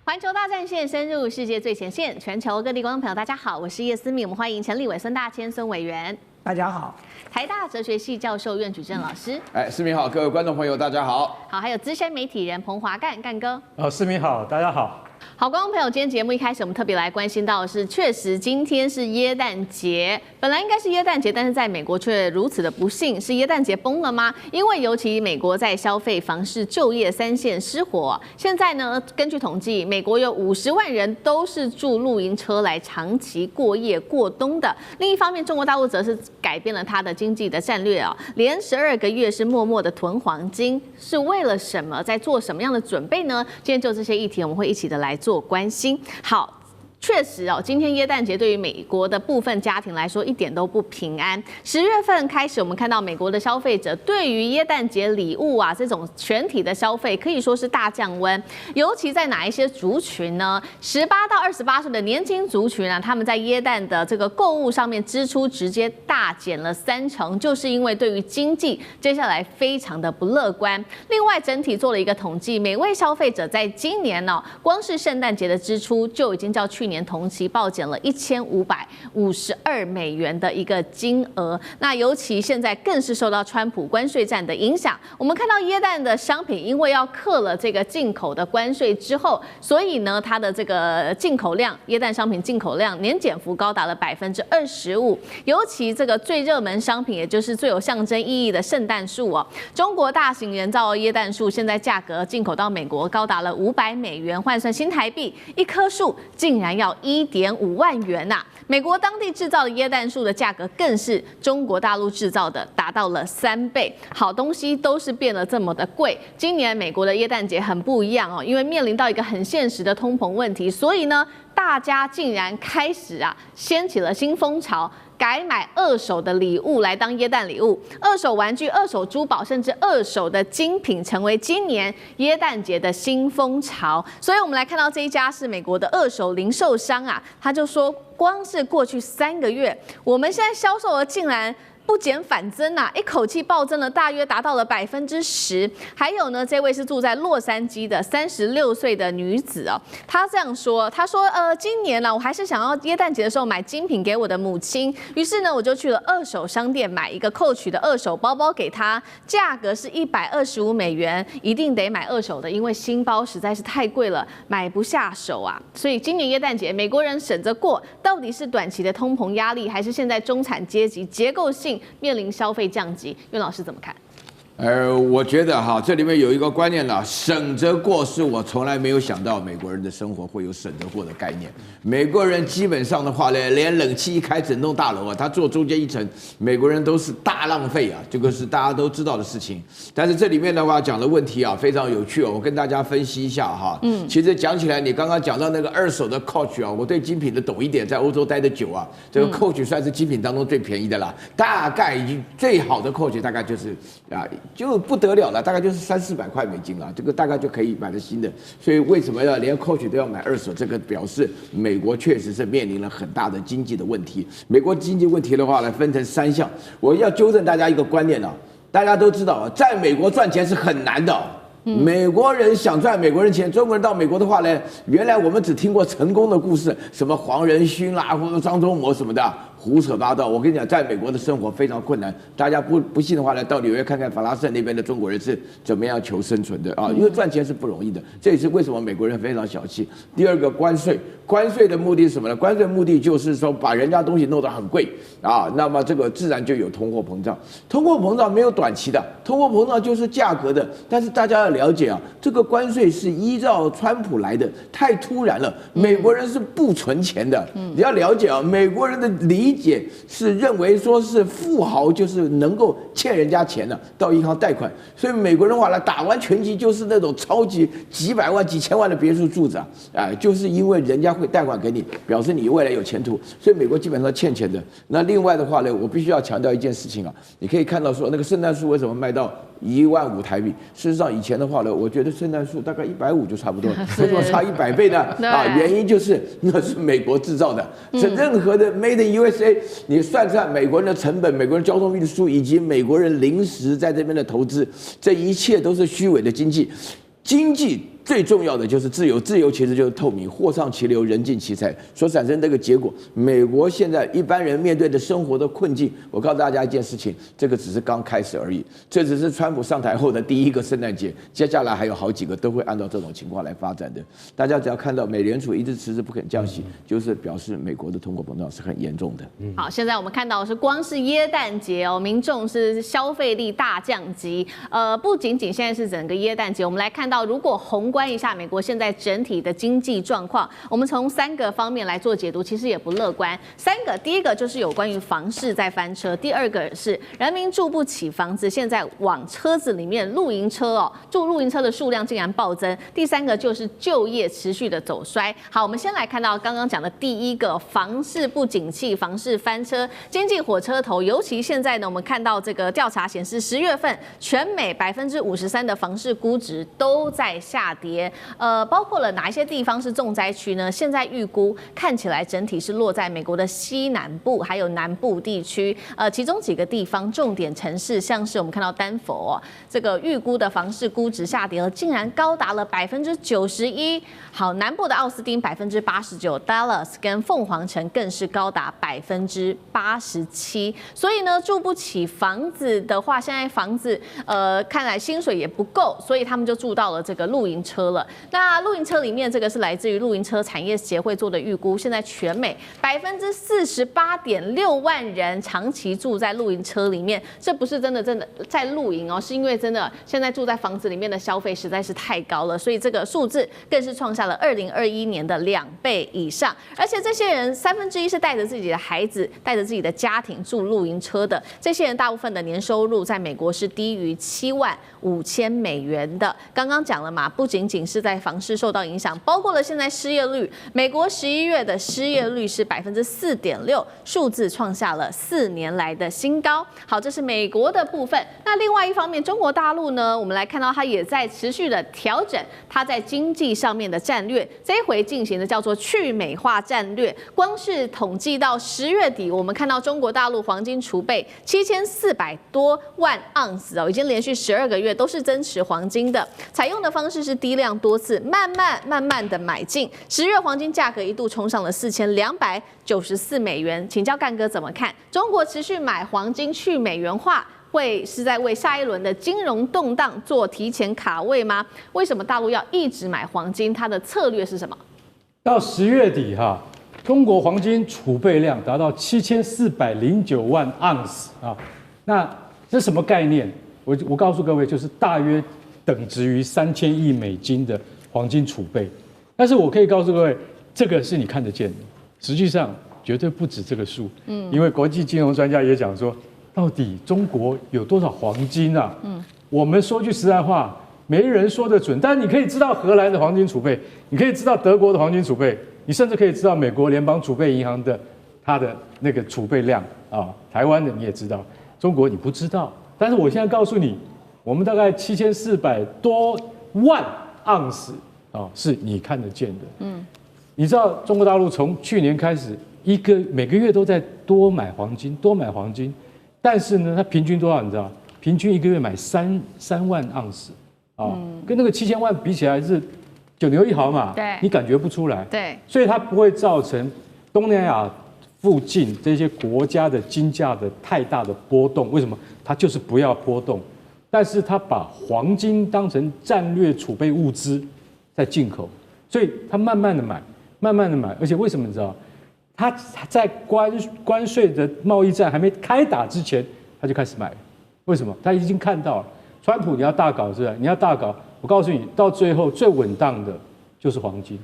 环球大战线深入世界最前线，全球各地观众朋友，大家好，我是叶思密，我们欢迎陈立伟、孙大千、孙委员。大家好，台大哲学系教授苑举正老师。思明好，各位观众朋友，大家好。好，还有资深媒体人彭华干哥。思明好，大家好。好，观众朋友，今天节目一开始，我们特别来关心到的是，确实今天是耶诞节，本来应该是耶诞节，但是在美国却如此的不幸，是耶诞节崩了吗？因为尤其美国在消费、房市、就业三线失火，现在呢，根据统计，美国有50万人都是住露营车来长期过夜过冬的。另一方面，中国大陆则是改变了它的经济的战略啊，连12个月是默默的囤黄金，是为了什么？在做什么样的准备呢？今天就这些议题，我们会一起的来做关心。好。确实哦，今天耶诞节对于美国的部分家庭来说一点都不平安。10月份开始，我们看到美国的消费者对于耶诞节礼物啊这种全体的消费可以说是大降温，尤其在哪一些族群呢？18到28岁的年轻族群啊，他们在耶诞的这个购物上面支出直接大减了30%，就是因为对于经济接下来非常的不乐观。另外，整体做了一个统计，每位消费者在今年呢，光是圣诞节的支出就已经较去年同期暴减了1552美元的一个金额。那尤其现在更是受到川普关税战的影响。我们看到耶诞的商品，因为要课了这个进口的关税之后，所以呢，它的这个进口量，耶诞商品进口量年减幅高达了25%。尤其这个最热门商品，也就是最有象征意义的圣诞树哦，中国大型人造耶诞树现在价格进口到美国高达了500美元，换算新台币，一棵树竟然要1.5万元呐！美国当地制造的耶诞树的价格更是中国大陆制造的达到了3倍。好东西都是变得这么的贵。今年美国的耶诞节很不一样哦，因为面临到一个很现实的通膨问题，所以呢，大家竟然开始掀起了新风潮。改买二手的礼物来当耶诞礼物，二手玩具、二手珠宝，甚至二手的精品，成为今年耶诞节的新风潮。所以，我们来看到这一家是美国的二手零售商啊，他就说，光是过去3个月，我们现在销售额竟然不减反增啊，一口气暴增了，大约达到了10%。还有呢，这位是住在洛杉矶的36岁的女子哦，她这样说，她说，今年呢，我还是想要耶诞节的时候买精品给我的母亲，于是呢，我就去了二手商店买一个Coach的二手包包给她，价格是125美元，一定得买二手的，因为新包实在是太贵了，买不下手啊。所以今年耶诞节，美国人省着过，到底是短期的通膨压力，还是现在中产阶级结构性面临消费降级？苑老师怎么看？我觉得这里面有一个观念呢，省着过是我从来没有想到美国人的生活会有省着过的概念。美国人基本上的话呢，连冷气一开整栋大楼他坐中间一层，美国人都是大浪费啊，这个是大家都知道的事情。但是这里面的话讲的问题非常有趣我跟大家分析一下其实讲起来，你刚刚讲到那个二手的 Coach 我对精品的懂一点，在欧洲待的久这个 Coach 算是精品当中最便宜的啦，大概已经最好的 Coach 大概就是就不得了了，大概就是300-400块美金了，这个大概就可以买的新的。所以为什么连 Coach 都要买二手？这个表示美国确实是面临了很大的经济的问题。美国经济问题的话呢，分成3项。我要纠正大家一个观念大家都知道在美国赚钱是很难的。美国人想赚美国人钱，中国人到美国的话呢，原来我们只听过成功的故事，什么黄仁勋啦，或者张忠谋什么的。胡扯八道！我跟你讲，在美国的生活非常困难。大家不信的话呢，到纽约看看法拉盛那边的中国人是怎么样求生存的因为赚钱是不容易的。这也是为什么美国人非常小气。第二个，关税的目的是什么呢？关税的目的就是说把人家东西弄得很贵那么这个自然就有通货膨胀。通货膨胀没有短期的，通货膨胀就是价格的。但是大家要了解这个关税是依照川普来的，太突然了。美国人是不存钱的，你要了解美国人的理解是认为说是富豪就是能够欠人家钱的，到银行贷款。所以美国人话呢，打完拳击就是那种超级几百万、几千万的别墅住着就是因为人家会贷款给你，表示你未来有前途。所以美国基本上欠钱的。那另外的话呢，我必须要强调一件事情你可以看到说那个圣诞树为什么卖到15000台币？事实上以前的话呢，我觉得圣诞树大概150就差不多，为什么差100倍呢？原因就是那是美国制造的，是任何的 Made in USA， 你算美国人的成本、美国人交通运输以及美国人临时在这边的投资，这一切都是虚伪的经济。经济最重要的就是自由，自由其实就是透明，货畅其流，人尽其才所产生这个结果。美国现在一般人面对的生活的困境，我告诉大家一件事情，这个只是刚开始而已，这只是川普上台后的第一个圣诞节，接下来还有好几个都会按照这种情况来发展的。大家只要看到美联储一直迟迟不肯降息，就是表示美国的通货膨胀是很严重的。好，现在我们看到的是光是耶诞节哦，民众是消费力大降级。不仅仅现在是整个耶诞节，我们来看到，如果宏观一下美国现在整体的经济状况，我们从3个方面来做解读，其实也不乐观。第一个就是有关于房市在翻车，第2个是人民住不起房子，现在往车子里面露营车住露营车的数量竟然暴增，第3个就是就业持续的走衰。好，我们先来看到刚刚讲的第一个，房市不景气，房市翻车，经济火车头。尤其现在呢，我们看到这个调查显示，10月份全美53%的房市估值都在下跌。包括了哪一些地方是重灾区呢？现在预估看起来整体是落在美国的西南部还有南部地区。其中几个地方重点城市，像是我们看到丹佛这个预估的房市估值下跌了，竟然高达了91%。好，南部的奥斯汀89%，Dallas 跟凤凰城更是高达87%。所以呢，住不起房子的话，现在房子看来薪水也不够，所以他们就住到了这个露营车了。那露营车里面，这个是来自于露营车产业协会做的预估，现在全美48.6万人长期住在露营车里面，这不是真的在露营是因为真的现在住在房子里面的消费实在是太高了，所以这个数字更是创下了2021年的2倍以上。而且这些人1/3是带着自己的孩子、带着自己的家庭住露营车的，这些人大部分的年收入在美国是低于$75,000的。刚刚讲了嘛，不仅仅是在房市受到影响，包括了现在失业率，美国11月的失业率是4.6%，数字创下了4年来的新高。好，这是美国的部分。那另外一方面，中国大陆呢，我们来看到它也在持续的调整它在经济上面的战略，这一回进行的叫做去美化战略。光是统计到10月底，我们看到中国大陆黄金储备7400多万盎司已经连续12个月都是增持黄金的，采用的方式是低量多次，慢慢的买进。10月黄金价格一度冲上了$4294。请教干哥怎么看？中国持续买黄金去美元化，会是在为下一轮的金融动荡做提前卡位吗？为什么大陆要一直买黄金？它的策略是什么？到10月底中国黄金储备量达到7409万盎司那这什么概念？我告诉各位，就是大约等值于3000亿美金的黄金储备。但是我可以告诉各位，这个是你看得见的，实际上绝对不止这个数。因为国际金融专家也讲说，到底中国有多少黄金啊？我们说句实在话，没人说得准。但是你可以知道荷兰的黄金储备，你可以知道德国的黄金储备，你甚至可以知道美国联邦储备银行的它的那个储备量台湾的你也知道，中国你不知道。但是我现在告诉你，我们大概7400多万盎司是你看得见的。你知道中国大陆从去年开始，每个月都在多买黄金，但是呢，它平均多少？你知道？平均一个月买3万盎司跟那个7000万比起来是9牛1毫嘛，对，你感觉不出来，对，所以它不会造成东南亚附近这些国家的金价的太大的波动。为什么？它就是不要波动，但是它把黄金当成战略储备物资在进口，所以它慢慢的买，而且为什么你知道？它在关税的贸易战还没开打之前，它就开始买，为什么？他已经看到了，川普你要大搞是吧？你要大搞，我告诉你，到最后最稳当的就是黄金，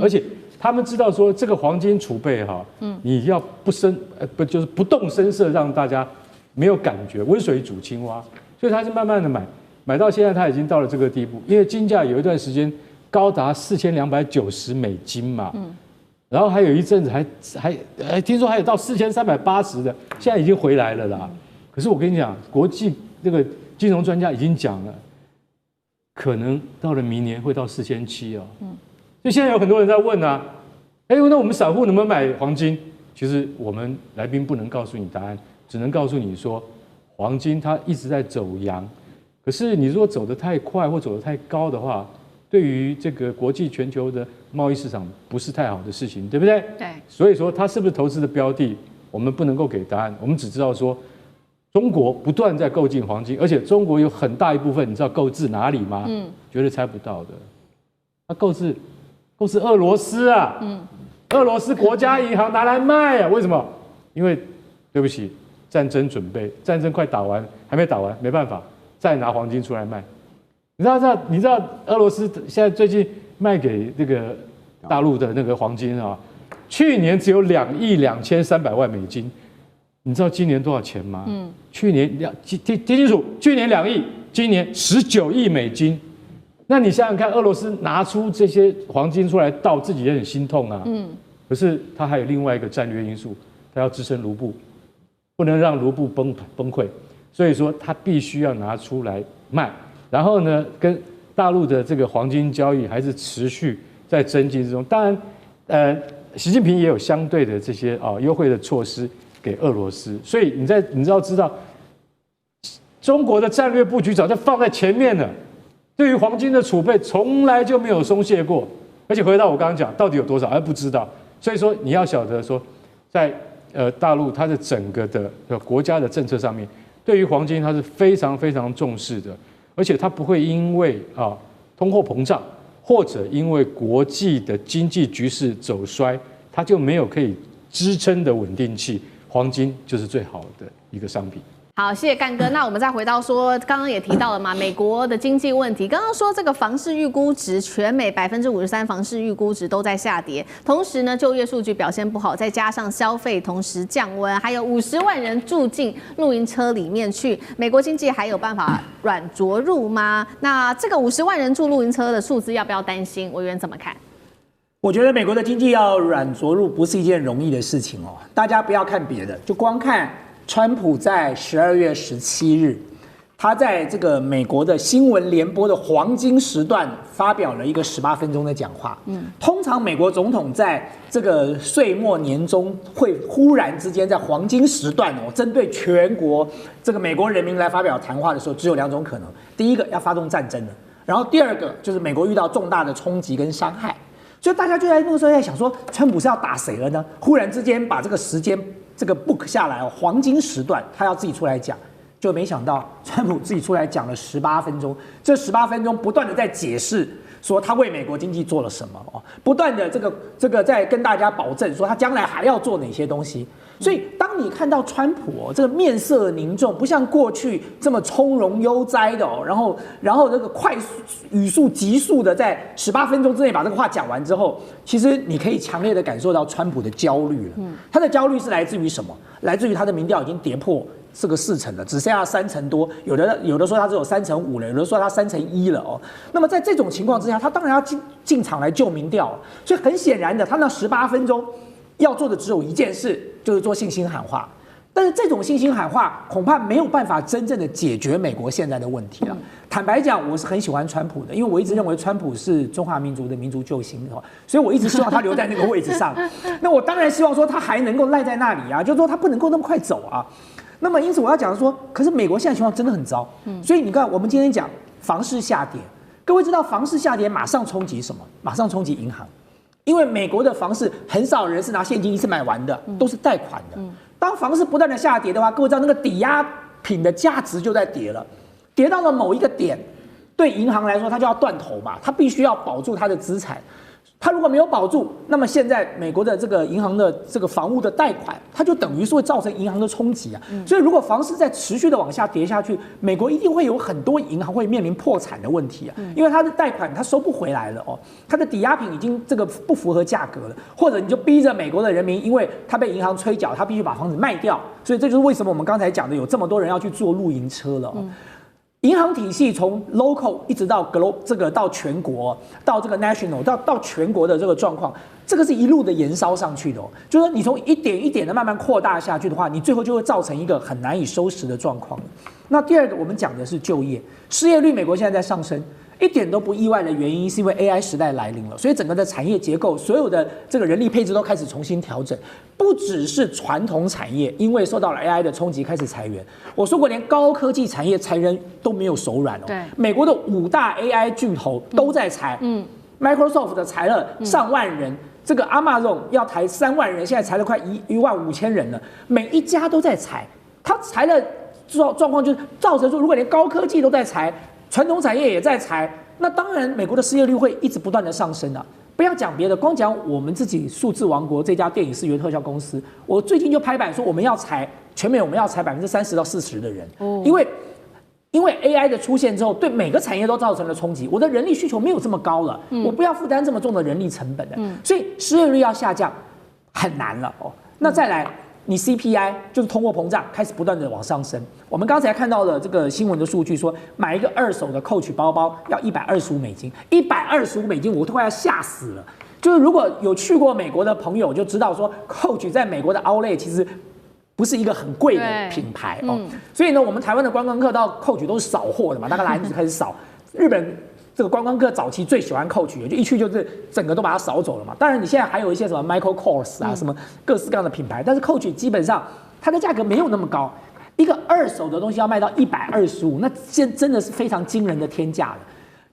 而且他们知道说这个黄金储备你要就是不动声色，让大家没有感觉，温水煮青蛙，所以他是慢慢的买到现在他已经到了这个地步，因为金价有一段时间高达$4290嘛，然后还有一阵子还听说还有到4380的，现在已经回来了啦。可是我跟你讲，国际这个金融专家已经讲了，可能到了明年会到4700所以现在有很多人在问那我们散户能不能买黄金？其实我们来宾不能告诉你答案，只能告诉你说，黄金它一直在走阳，可可是你如果走得太快或走得太高的话，对于这个国际全球的贸易市场不是太好的事情，对不对？对。所以说它是不是投资的标的，我们不能够给答案，我们只知道说，中国不断在购进黄金，而且中国有很大一部分，你知道购置哪里吗？绝对猜不到的。它购置俄罗斯啊，俄罗斯国家银行拿来卖啊，为什么？因为对不起，战争准备，战争快打完，还没打完，没办法，再拿黄金出来卖。你知道俄罗斯现在最近卖给这个大陆的那个黄金啊，去年只有2亿2300万美金，你知道今年多少钱吗？去年听清楚，去年2亿，今年19亿美金。那你想想看，俄罗斯拿出这些黄金出来倒，自己也很心痛啊。可是它还有另外一个战略因素，它要支撑卢布，不能让卢布崩溃，所以说它必须要拿出来卖。然后呢，跟大陆的这个黄金交易还是持续在增进之中。当然，习近平也有相对的这些优惠的措施给俄罗斯。所以你知道，中国的战略布局早就放在前面了。对于黄金的储备，从来就没有松懈过。而且回到我刚刚讲，到底有多少还不知道。所以说你要晓得说，在大陆它的整个的国家的政策上面，对于黄金它是非常非常重视的。而且它不会因为通货膨胀，或者因为国际的经济局势走衰，它就没有可以支撑的稳定器。黄金就是最好的一个商品。好，谢谢干哥。那我们再回到说，刚刚也提到了嘛，美国的经济问题。刚刚说这个房市预估值，全美53%房市预估值都在下跌，同时呢，就业数据表现不好，再加上消费同时降温，还有50万人住进露营车里面去，美国经济还有办法软着陆吗？那这个50万人住露营车的数字要不要担心？委员怎么看？我觉得美国的经济要软着陆不是一件容易的事情哦。大家不要看别的，就光看川普在12月17日，他在这个美国的新闻联播的黄金时段发表了一个18分钟的讲话。通常美国总统在这个岁末年终会忽然之间在黄金时段针对全国这个美国人民来发表谈话的时候，只有2种可能：第一个要发动战争了，然后第二个就是美国遇到重大的冲击跟伤害。所以大家就在那个时候在想说，川普是要打谁了呢？忽然之间把这个时间这个 book 下来黄金时段他要自己出来讲，就没想到川普自己出来讲了18分钟，这18分钟不断的在解释说他为美国经济做了什么不断的这个在跟大家保证说他将来还要做哪些东西。所以当你看到川普这个面色凝重，不像过去这么从容悠哉的然后这个快速语速急速的在18分钟之内把这个话讲完之后，其实你可以强烈的感受到川普的焦虑了。他的焦虑是来自于什么？来自于他的民调已经跌破这个4成了，只剩下3成多，有的说他只有3成5了，有的说他3成1了那么在这种情况之下，他当然要进场来救民调所以很显然的，他那18分钟要做的只有一件事，就是做信心喊话。但是这种信心喊话恐怕没有办法真正的解决美国现在的问题了。坦白讲，我是很喜欢川普的，因为我一直认为川普是中华民族的民族救星所以我一直希望他留在那个位置上。那我当然希望说他还能够赖在那里啊，就是说他不能够那么快走啊。那么因此我要讲说，可是美国现在情况真的很糟。所以你看，我们今天讲房市下跌，各位知道房市下跌马上冲击什么？马上冲击银行。因为美国的房市很少人是拿现金一次买完的，都是贷款的。当房市不断的下跌的话，各位知道那个抵押品的价值就在跌了，跌到了某一个点，对银行来说，它就要断头嘛，它必须要保住它的资产。它如果没有保住，那么现在美国的这个银行的这个房屋的贷款，它就等于是会造成银行的冲击啊。所以如果房市在持续的往下跌下去，美国一定会有很多银行会面临破产的问题啊，因为它的贷款它收不回来了它的抵押品已经这个不符合价格了，或者你就逼着美国的人民，因为他被银行催缴，他必须把房子卖掉，所以这就是为什么我们刚才讲的有这么多人要去做露营车了银行体系从 local 一直到 global 这个到全国，到这个 national 到全国的这个状况，这个是一路的延烧上去的就是说你从一点一点的慢慢扩大下去的话，你最后就会造成一个很难以收拾的状况。那第二个我们讲的是就业，失业率美国现在在上升，一点都不意外的原因，是因为 AI 时代来临了，所以整个的产业结构，所有的这个人力配置都开始重新调整。不只是传统产业，因为受到了 AI 的冲击，开始裁员。我说过，连高科技产业裁人都没有手软哦。对，美国的5大 AI 巨头都在裁。Microsoft 的裁了上万人，这个 Amazon 要裁3万人，现在裁了快15000人了，每一家都在裁。他裁了状况就是造成说，如果连高科技都在裁，传统产业也在裁，那当然美国的失业率会一直不断的上升啊。不要讲别的，光讲我们自己数字王国这家电影视觉特效公司，我最近就拍板说我们要裁全美，我们要裁30%到40%的人，因为 AI 的出现之后，对每个产业都造成了冲击。我的人力需求没有这么高了，我不要负担这么重的人力成本的，所以失业率要下降很难了哦。那再来，你 CPI 就是通货膨胀开始不断的往上升。我们刚才看到了这个新闻的数据说，买一个2手的 Coach 包包要$125，$125我都快要吓死了。就是如果有去过美国的朋友就知道说 ，Coach 在美国的 Outlet 其实不是一个很贵的品牌哦，所以呢，我们台湾的观光客到 Coach 都是扫货的嘛，大概来就开始扫。日本这个观光客早期最喜欢 Coach， 就一去就是整个都把它扫走了嘛。当然，你现在还有一些什么 Michael Kors 啊，什么各式各样的品牌，但是 Coach 基本上它的价格没有那么高，一个2手的东西要卖到125，那真的是非常惊人的天价了。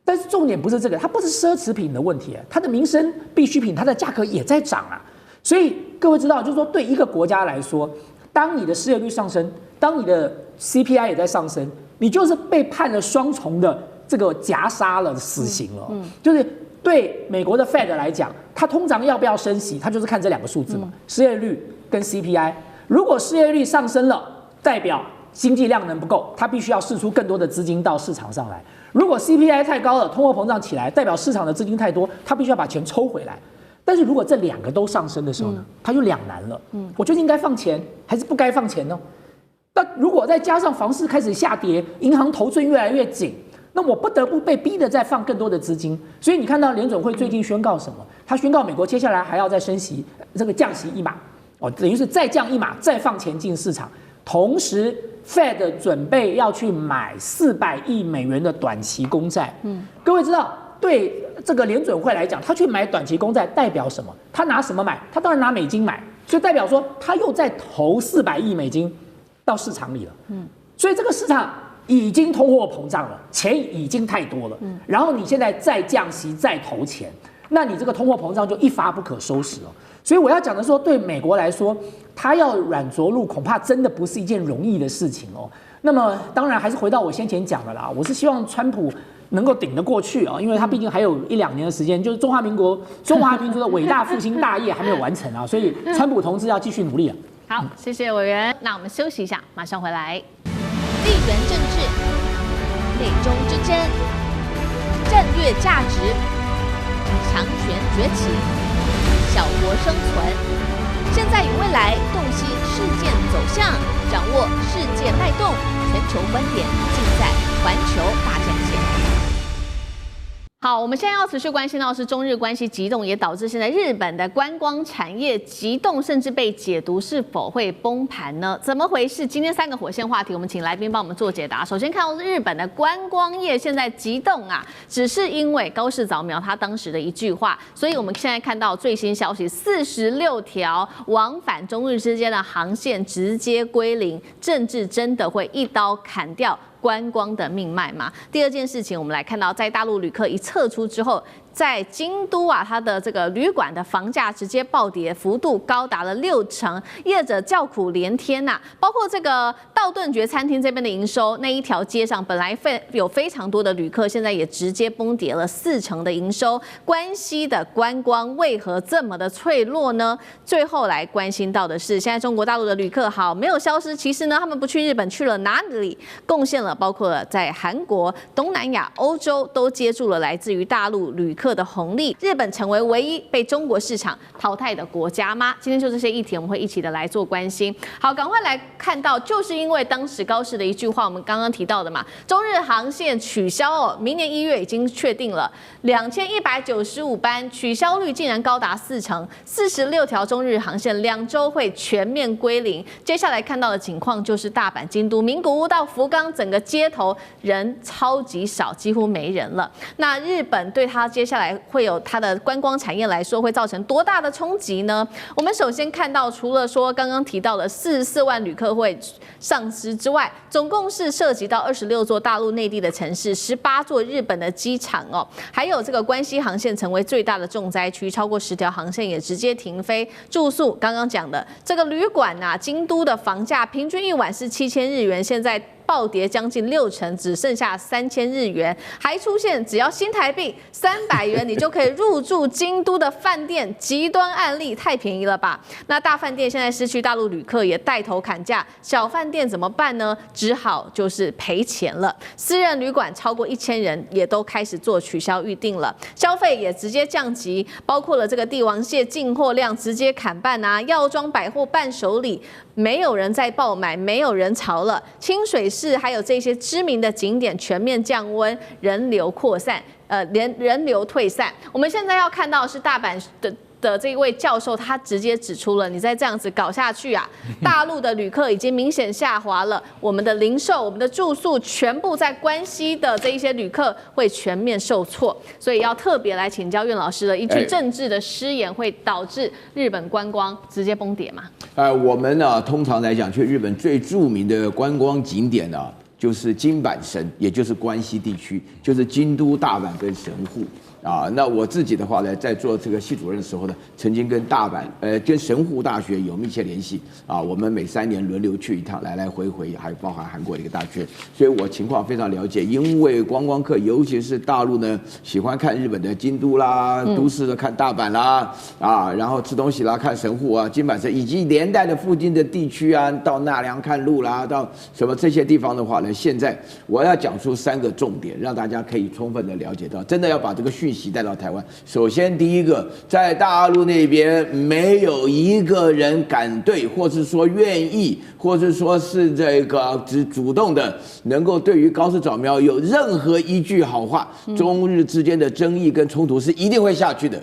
但是重点不是这个，它不是奢侈品的问题，它的民生必需品，它的价格也在涨啊。所以各位知道，就是说对一个国家来说，当你的失业率上升，当你的 CPI 也在上升，你就是被判了双重的这个夹杀了死刑了。就是对美国的 Fed 来讲，它通常要不要升息，它就是看这2个数字嘛，失业率跟 CPI。如果失业率上升了，代表经济量能不够，它必须要释出更多的资金到市场上来。如果 CPI 太高了，通货膨胀起来，代表市场的资金太多，它必须要把钱抽回来。但是如果这2个都上升的时候呢，它就两难了。我究竟应该放钱还是不该放钱呢？那如果再加上房市开始下跌，银行头寸越来越紧，那我不得不被逼的再放更多的资金。所以你看到联准会最近宣告什么？他宣告美国接下来还要再升息，这个降息1码，等于是再降1码，再放钱进市场。同时 ，Fed 准备要去买400亿美元的短期公债。各位知道，对这个联准会来讲，他去买短期公债代表什么？他拿什么买？他当然拿美金买，所以代表说他又在投400亿美金到市场里了。所以这个市场已经通货膨胀了，钱已经太多了。然后你现在再降息、再投钱，那你这个通货膨胀就一发不可收拾了。所以我要讲的说，对美国来说，它要软着陆，恐怕真的不是一件容易的事情哦。那么当然还是回到我先前讲的啦，我是希望川普能够顶得过去啊，因为他毕竟还有1-2年的时间，就是中华民族的伟大复兴大业还没有完成啊，所以川普同志要继续努力啊。好，谢谢委员。那我们休息一下，马上回来。地缘政治、美中之争、战略价值、强权崛起、小国生存，现在与未来洞悉事件走向，掌握世界脉动，全球观点尽在环球大战线。好，我们现在要持续关心到是中日关系急冻，也导致现在日本的观光产业急冻，甚至被解读是否会崩盘呢？怎么回事？今天3个火线话题，我们请来宾帮我们做解答。首先看到日本的观光业现在急冻啊，只是因为高市早苗他当时的一句话，所以我们现在看到最新消息，46条往返中日之间的航线直接归零，政治真的会一刀砍掉观光的命脉吗？第二件事情，我们来看到，在大陆旅客一撤出之后，在京都啊，它的这个旅馆的房价直接暴跌，幅度高达了60%，业者叫苦连天呐。包括这个道顿崛餐厅这边的营收，那一条街上本来有非常多的旅客，现在也直接崩跌了40%的营收。关西的观光为何这么的脆弱呢？最后来关心到的是，现在中国大陆的旅客好没有消失，其实呢，他们不去日本，去了哪里？贡献了包括在韩国、东南亚、欧洲都接住了来自于大陆旅客客的红利，日本成为唯一被中国市场淘汰的国家吗？今天就这些议题，我们会一起的来做关心。好，赶快来看到，就是因为当时高市的一句话，我们刚刚提到的嘛，中日航线取消哦，明年1月已经确定了，2195班取消率竟然高达40%，46条中日航线2周会全面归零。接下来看到的情况就是大阪、京都、名古屋到福冈，整个街头人超级少，几乎没人了。那日本对它接下来会有它的观光产业来说，会造成多大的冲击呢？我们首先看到，除了说刚刚提到的44万旅客会丧失之外，总共是涉及到26座大陆内地的城市，18座日本的机场哦，还有这个关西航线成为最大的重灾区，超过10条航线也直接停飞。住宿刚刚讲的这个旅馆啊，京都的房价平均1晚是7000日元，现在暴跌将近60%，只剩下3000日元，还出现只要新台币300元，你就可以入住京都的饭店，极端案例，太便宜了吧？那大饭店现在失去大陆旅客，也带头砍价，小饭店怎么办呢？只好就是赔钱了。私人旅馆超过1000人也都开始做取消预定了，消费也直接降级，包括了这个帝王蟹进货量直接砍半啊，药妆百货伴手礼没有人在爆买，没有人潮了。清水寺还有这些知名的景点全面降温，人流扩散，人流退散。我们现在要看到的是大阪的这一位教授，他直接指出了，你再这样子搞下去啊，大陆的旅客已经明显下滑了，我们的零售、我们的住宿，全部在关西的这一些旅客会全面受挫，所以要特别来请教苑老师了。一句政治的失言会导致日本观光直接崩跌吗？我们呢，通常来讲，去日本最著名的观光景点呢，就是金板神，也就是关西地区，就是京都、大阪跟神户。那我自己的话呢，在做这个系主任的时候呢，曾经跟跟神户大学有密切联系我们每3年轮流去一趟，来来回回，还包含韩国的一个大学，所以我情况非常了解。因为观光客，尤其是大陆呢，喜欢看日本的京都啦，都市的看大阪啦，然后吃东西啦，看神户啊、金板神，以及连带的附近的地区啊，到奈良看路啦，到什么这些地方的话呢，现在我要讲出3个重点，让大家可以充分的了解到，真的要把这个讯息带到台湾。首先，第一个，在大陆那边没有一个人敢对，或是说愿意，或是说是这个主动的，能够对于高市早苗有任何一句好话，中日之间的争议跟冲突是一定会下去的。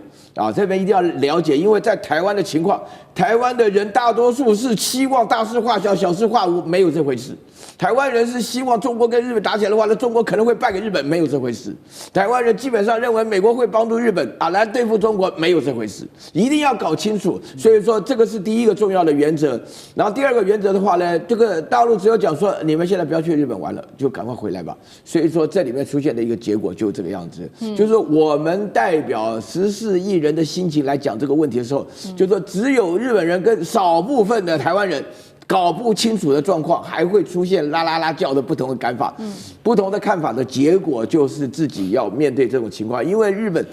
这边一定要了解，因为在台湾的情况，台湾的人大多数是期望大事化小，小事化无，没有这回事。台湾人是希望中国跟日本打起来的话，那中国可能会败给日本，没有这回事。台湾人基本上认为美国会帮助日本来对付中国，没有这回事，一定要搞清楚。所以说这个是第一个重要的原则。然后第二个原则的话呢，这个大陆只有讲说你们现在不要去日本玩了，就赶快回来吧。所以说这里面出现的一个结果就是这个样子，就是我们代表14亿人的心情来讲这个问题的时候，就是说只有日本人跟少部分的台湾人搞不清楚的状况，还会出现啦啦啦叫的不同的看法，不同的看法的结果就是自己要面对这种情况，因为日本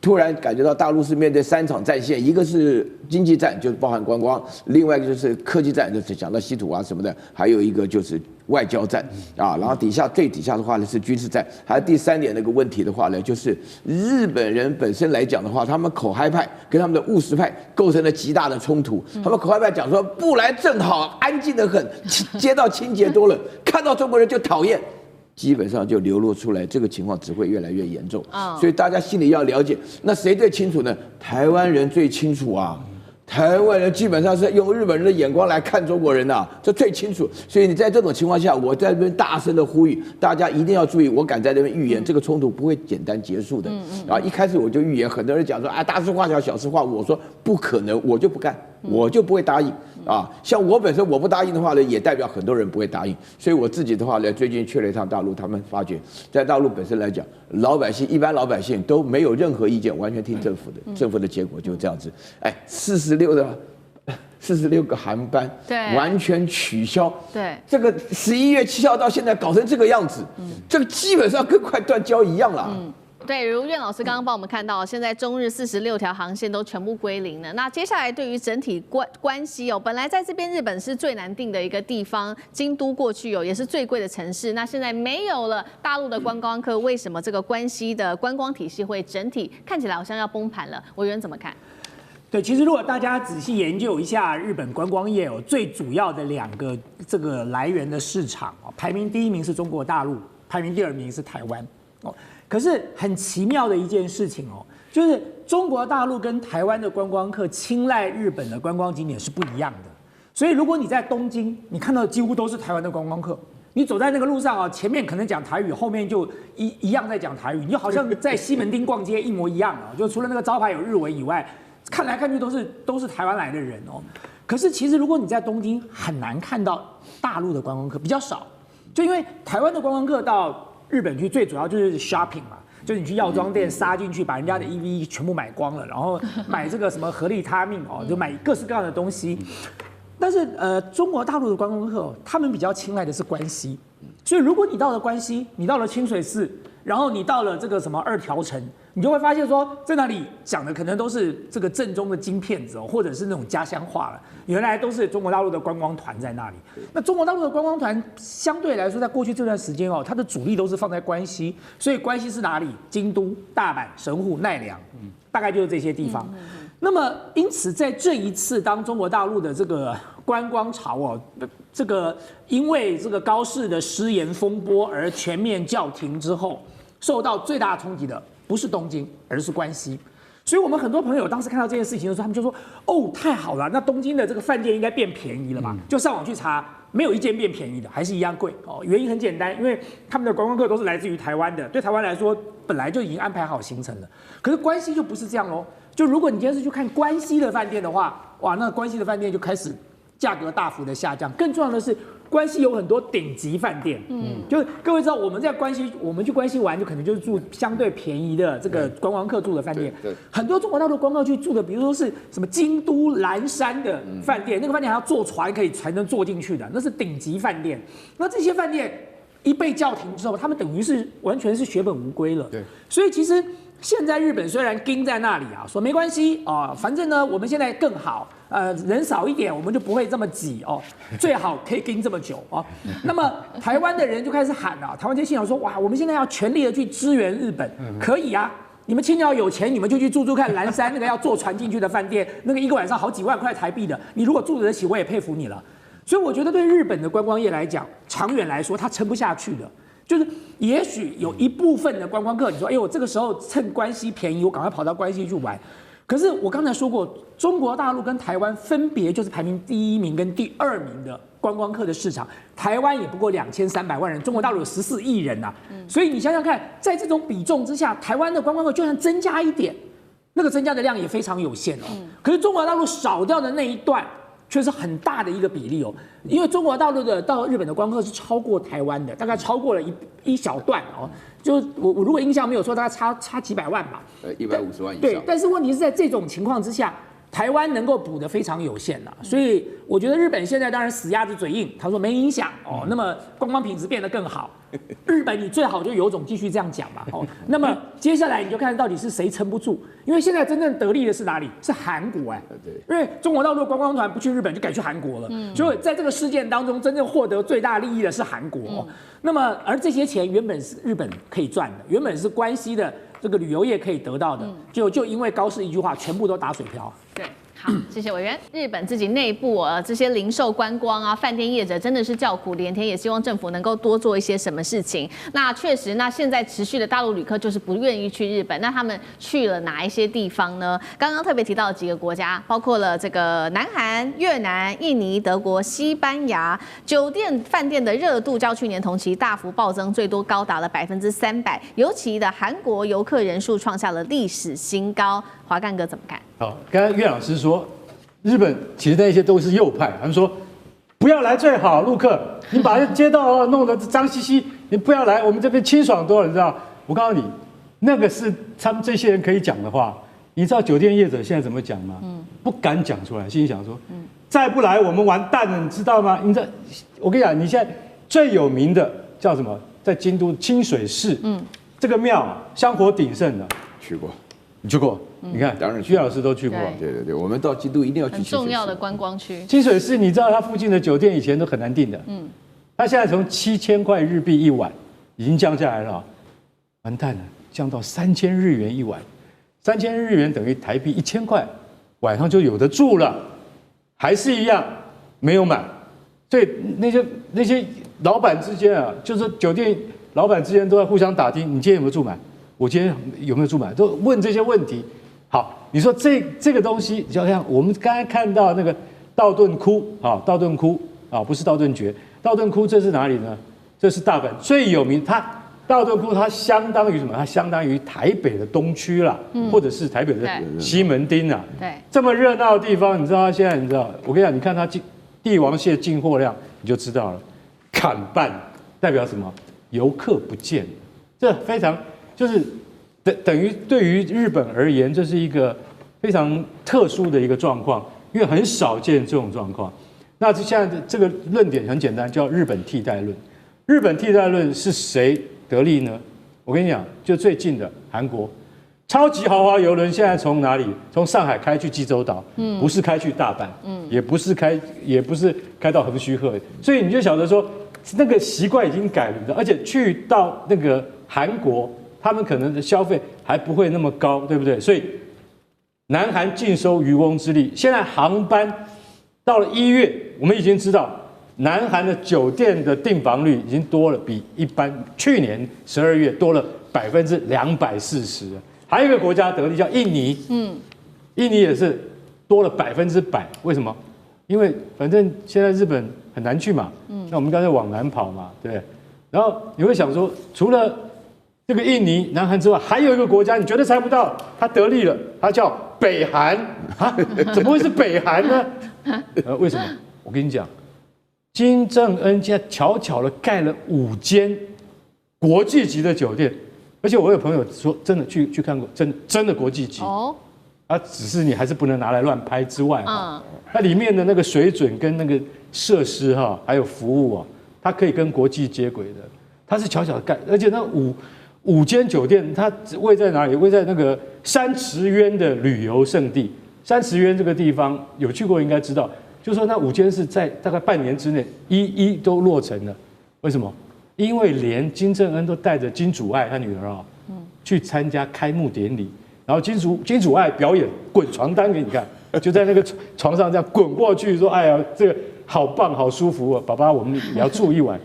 突然感觉到大陆是面对3场战线，一个是经济战，就是包含观光；另外一个就是科技战，就是讲到稀土什么的；还有一个就是外交战然后最底下的话呢是军事战。还有第3点那个问题的话呢，就是日本人本身来讲的话，他们口嗨派跟他们的务实派构成了极大的冲突。他们口嗨派讲说不来正好，安静得很，街道清洁多了，看到中国人就讨厌。基本上就流露出来，这个情况只会越来越严重。所以大家心里要了解，那谁最清楚呢？台湾人最清楚啊。台湾人基本上是用日本人的眼光来看中国人这最清楚。所以你在这种情况下，我在这边大声的呼吁大家一定要注意，我敢在这边预言，这个冲突不会简单结束的。一开始我就预言，很多人讲说大事化小，小事化无，我说不可能，我就不干，我就不会答应像我本身我不答应的话呢，也代表很多人不会答应。所以我自己的话呢，最近去了一趟大陆，他们发觉在大陆本身来讲，一般老百姓都没有任何意见，完全听政府的，政府的结果就这样子。46个航班，对，完全取消。对，这个11月7号到现在搞成这个样子，这个基本上跟快断交一样了。对，如苑老师刚刚帮我们看到，现在中日46条航线都全部归零了。那接下来对于整体关系本来在这边日本是最难定的一个地方，京都过去也是最贵的城市。那现在没有了大陆的观光客，为什么这个关西的观光体系会整体看起来好像要崩盘了？委员怎么看？对，其实如果大家仔细研究一下日本观光业最主要的2个这个来源的市场排名第1名是中国大陆，排名第2名是台湾可是很奇妙的一件事情就是中国大陆跟台湾的观光客青睐日本的观光景点是不一样的。所以如果你在东京，你看到的几乎都是台湾的观光客，你走在那个路上前面可能讲台语，后面就一样在讲台语，你就好像在西门町逛街一模一样就除了那个招牌有日文以外，看来看去都是台湾来的人可是其实如果你在东京，很难看到大陆的观光客，比较少，就因为台湾的观光客到日本去最主要就是 shopping 嘛，就是你去药妆店杀进去，把人家的 EV 全部买光了，然后买这个什么合利他命就买各式各样的东西。但是中国大陆的观光客他们比较青睐的是关西，所以如果你到了关西，你到了清水寺，然后你到了这个什么2条城，你就会发现说，在那里讲的可能都是这个正宗的京片子或者是那种家乡话了。原来都是中国大陆的观光团在那里。那中国大陆的观光团相对来说，在过去这段时间它的主力都是放在关西，所以关西是哪里？京都、大阪、神户、奈良，大概就是这些地方。那么因此，在这一次当中国大陆的这个观光潮这个因为这个高市的失言风波而全面叫停之后，受到最大冲击的不是东京，而是关西。所以我们很多朋友当时看到这件事情的时候，他们就说：“太好了，那东京的这个饭店应该变便宜了吧？”就上网去查，没有一间变便宜的，还是一样贵原因很简单，因为他们的观光客都是来自于台湾的，对台湾来说本来就已经安排好行程了。可是关西就不是这样喽。就如果你今天是去看关西的饭店的话，哇，那关西的饭店就开始价格大幅的下降。更重要的是，关西有很多顶级饭店，就是各位知道，我们在关西，我们去关西玩，就可能就是住相对便宜的这个观光客住的饭店。对，很多中国大陆观光去住的，比如说是什么京都岚山的饭店，那个饭店还要坐船才能坐进去的，那是顶级饭店。那这些饭店一被叫停之后，他们等于是完全是血本无归了。对，所以其实现在日本虽然盯在那里说没关系反正呢我们现在更好，人少一点我们就不会这么挤最好可以盯这么久那么台湾的人就开始喊台湾这些信仰说，哇，我们现在要全力的去支援日本，可以啊。你们青鸟有钱，你们就去住看岚山那个要坐船进去的饭店，那个一个晚上好几万块台币的，你如果住得起，我也佩服你了。所以我觉得对日本的观光业来讲，长远来说它撑不下去的。就是也许有一部分的观光客，你说，我这个时候趁关西便宜，我赶快跑到关西去玩。可是我刚才说过，中国大陆跟台湾分别就是排名第1名跟第2名的观光客的市场，台湾也不过2300万人，中国大陆有14亿人呐。所以你想想看，在这种比重之下，台湾的观光客就算增加一点，那个增加的量也非常有限可是中国大陆少掉的那一段，却是很大的一个比例因为中国大陆的到日本的观光客是超过台湾的，大概超过了一小段就我如果印象没有错，大概差几百万吧，150万以上。对，但是问题是在这种情况之下，台湾能够补得非常有限所以我觉得日本现在当然死鸭子嘴硬，他说没影响那么观光品质变得更好。日本你最好就有种继续这样讲嘛那么接下来你就看到底是谁撑不住，因为现在真正得利的是哪里？是韩国因为中国大陆的观光团不去日本就改去韩国了，所以在这个事件当中，真正获得最大利益的是韩国那么而这些钱原本是日本可以赚的，原本是关西的这个旅游业可以得到的，就因为高市一句话，全部都打水漂。对。好，谢谢委员。日本自己内部这些零售、观光饭店业者真的是叫苦连天，也希望政府能够多做一些什么事情。那确实，那现在持续的大陆旅客就是不愿意去日本，那他们去了哪一些地方呢？刚刚特别提到的几个国家，包括了这个南韩、越南、印尼、德国、西班牙，酒店、饭店的热度较去年同期大幅暴增，最多高达了300%。尤其的韩国游客人数创下了历史新高。华干哥怎么看？好，刚才岳老师说，日本其实那些都是右派，他们说不要来最好，陆客，你把街道弄得脏兮兮，你不要来，我们这边清爽多了，你知道？我告诉你，那个是他们这些人可以讲的话。你知道酒店业者现在怎么讲吗？不敢讲出来，心里想说，再不来我们完蛋了，你知道吗？你这，我跟你讲，你现在最有名的叫什么？在京都清水寺，这个庙香火鼎盛的，去过，你去过？你看，当然去徐老师都去过。对，我们到基督一定要去很重要的观光区。清水寺，你知道它附近的酒店以前都很难订的，它现在从7000块日币一晚已经降下来了，完蛋了，降到3000日元一晚，3000日元等于台币1000块，晚上就有得住了，还是一样没有满，所以那些老板之间啊，就是酒店老板之间都在互相打听，你今天有没有住满？我今天有没有住满？都问这些问题。好，你说这个东西，就像我们刚才看到那个道顿窟啊，道顿窟啊，不是道顿崛，道顿窟这是哪里呢？这是大阪最有名，道顿窟它相当于什么？它相当于台北的东区啦，或者是台北的西门町啊。对，这么热闹的地方，你知道它现在我跟你讲，你看它帝王蟹进货量，你就知道了，砍半代表什么？游客不见，这非常就是等于对于日本而言，这是一个非常特殊的一个状况，因为很少见这种状况。那现在这个论点很简单，叫日本替代论。日本替代论是谁得利呢？我跟你讲，就最近的韩国，超级豪华邮轮现在从哪里？从上海开去济州岛，不是开去大阪，也不是开到横须贺，所以你就晓得说，那个习惯已经改了，而且去到那个韩国，他们可能的消费还不会那么高，对不对？所以南韩尽收渔翁之利。现在航班到了1月，我们已经知道，南韩的酒店的订房率已经多了，比一般去年12月多了240%。还有一个国家得利叫印尼，印尼也是多了100%。为什么？因为反正现在日本很难去嘛，那我们刚才往南跑嘛，对不对？然后你会想说，除了这个印尼、南韩之外，还有一个国家你绝对猜不到，它得利了，它叫北韩啊？怎么会是北韩呢？为什么？我跟你讲，金正恩现在悄悄的盖了5间国际级的酒店，而且我有朋友说，真的去看过，真的国际级哦。只是你还是不能拿来乱拍之外它里面的那个水准跟那个设施还有服务它可以跟国际接轨的。它是悄悄的盖，而且那五间酒店，它位在哪里？位在那个山池渊的旅游胜地。山池渊这个地方有去过应该知道，就说那5间是在大概半年之内一都落成了。为什么？因为连金正恩都带着金主爱他女儿去参加开幕典礼。然后金主爱表演滚床单给你看，就在那个床上这样滚过去，说：“哎呀，这个好棒，好舒服啊，爸爸，我们也要住一晚。”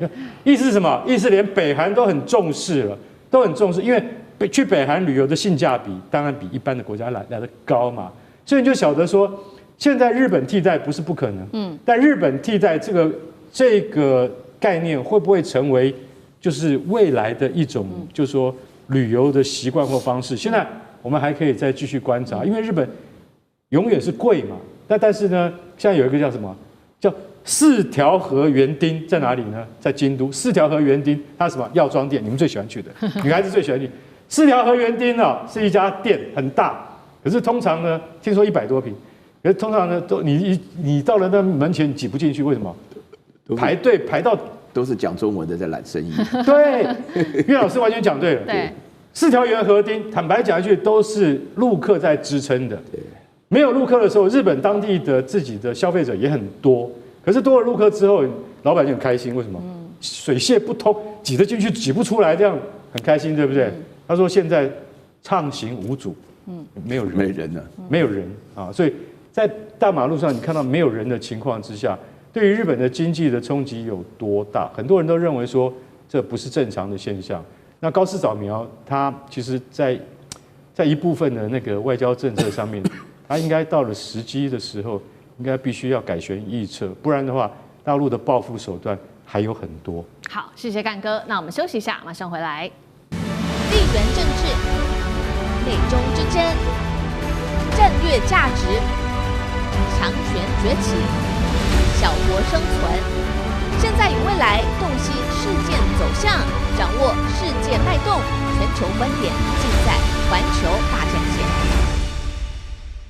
意思是什么？意思连北韩都很重视了，都很重视，因为去北韩旅游的性价比当然比一般的国家来得高嘛，所以你就晓得说，现在日本替代不是不可能，但日本替代这个概念会不会成为就是未来的一种，就是说旅游的习惯或方式？现在我们还可以再继续观察，因为日本永远是贵嘛。但是呢，现在有一个叫什么？叫4条河园町在哪里呢？在京都。4条河园町，它什么药妆店？你们最喜欢去的，女孩子最喜欢去。4条河园町是一家店，很大，可是通常呢，听说100多坪，可是通常呢，你到了那门前挤不进去，为什么？排队排到都是讲中文的在揽生意。对，岳老师完全讲对了。对。4条河町，坦白讲一句，都是陆客在支撑的。没有陆客的时候，日本当地的自己的消费者也很多。可是多了陆客之后，老板就很开心。为什么？水泄不通，挤得进去挤不出来，这样很开心，对不对？他说现在畅行无阻，没有人，没有人啊！所以在大马路上你看到没有人的情况之下，对于日本的经济的冲击有多大？很多人都认为说这不是正常的现象。那高市早苗他其实在一部分的那个外交政策上面，他应该到了时机的时候，应该必须要改弦易辙，不然的话，大陆的报复手段还有很多。好，谢谢干哥，那我们休息一下，马上回来。地缘政治、美中之争、战略价值、强权崛起、小国生存。现在与未来洞悉事件走向，掌握世界脉动，全球观点尽在环球大战线。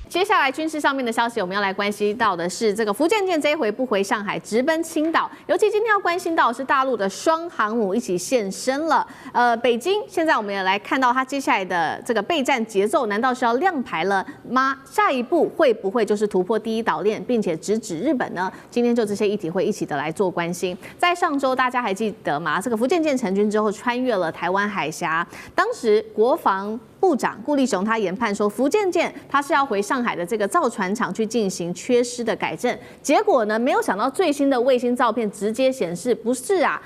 接下来军事上面的消息，我们要来关心到的是这个福建舰这一回不回上海，直奔青岛。尤其今天要关心到的是大陆的双航母一起现身了。北京现在我们也来看到它接下来的这个备战节奏，难道是要亮牌了吗？下一步会不会就是突破第一岛链，并且直指日本呢？今天就这些议题会一起的来做关心。在上周大家还记得吗？这个福建舰成军之后，穿越了台湾海峡，当时国防部长顾立雄他研判说，福建舰他是要回上海的这个造船厂去进行缺失的改正，结果呢，没有想到最新的卫星照片直接显示不是啊，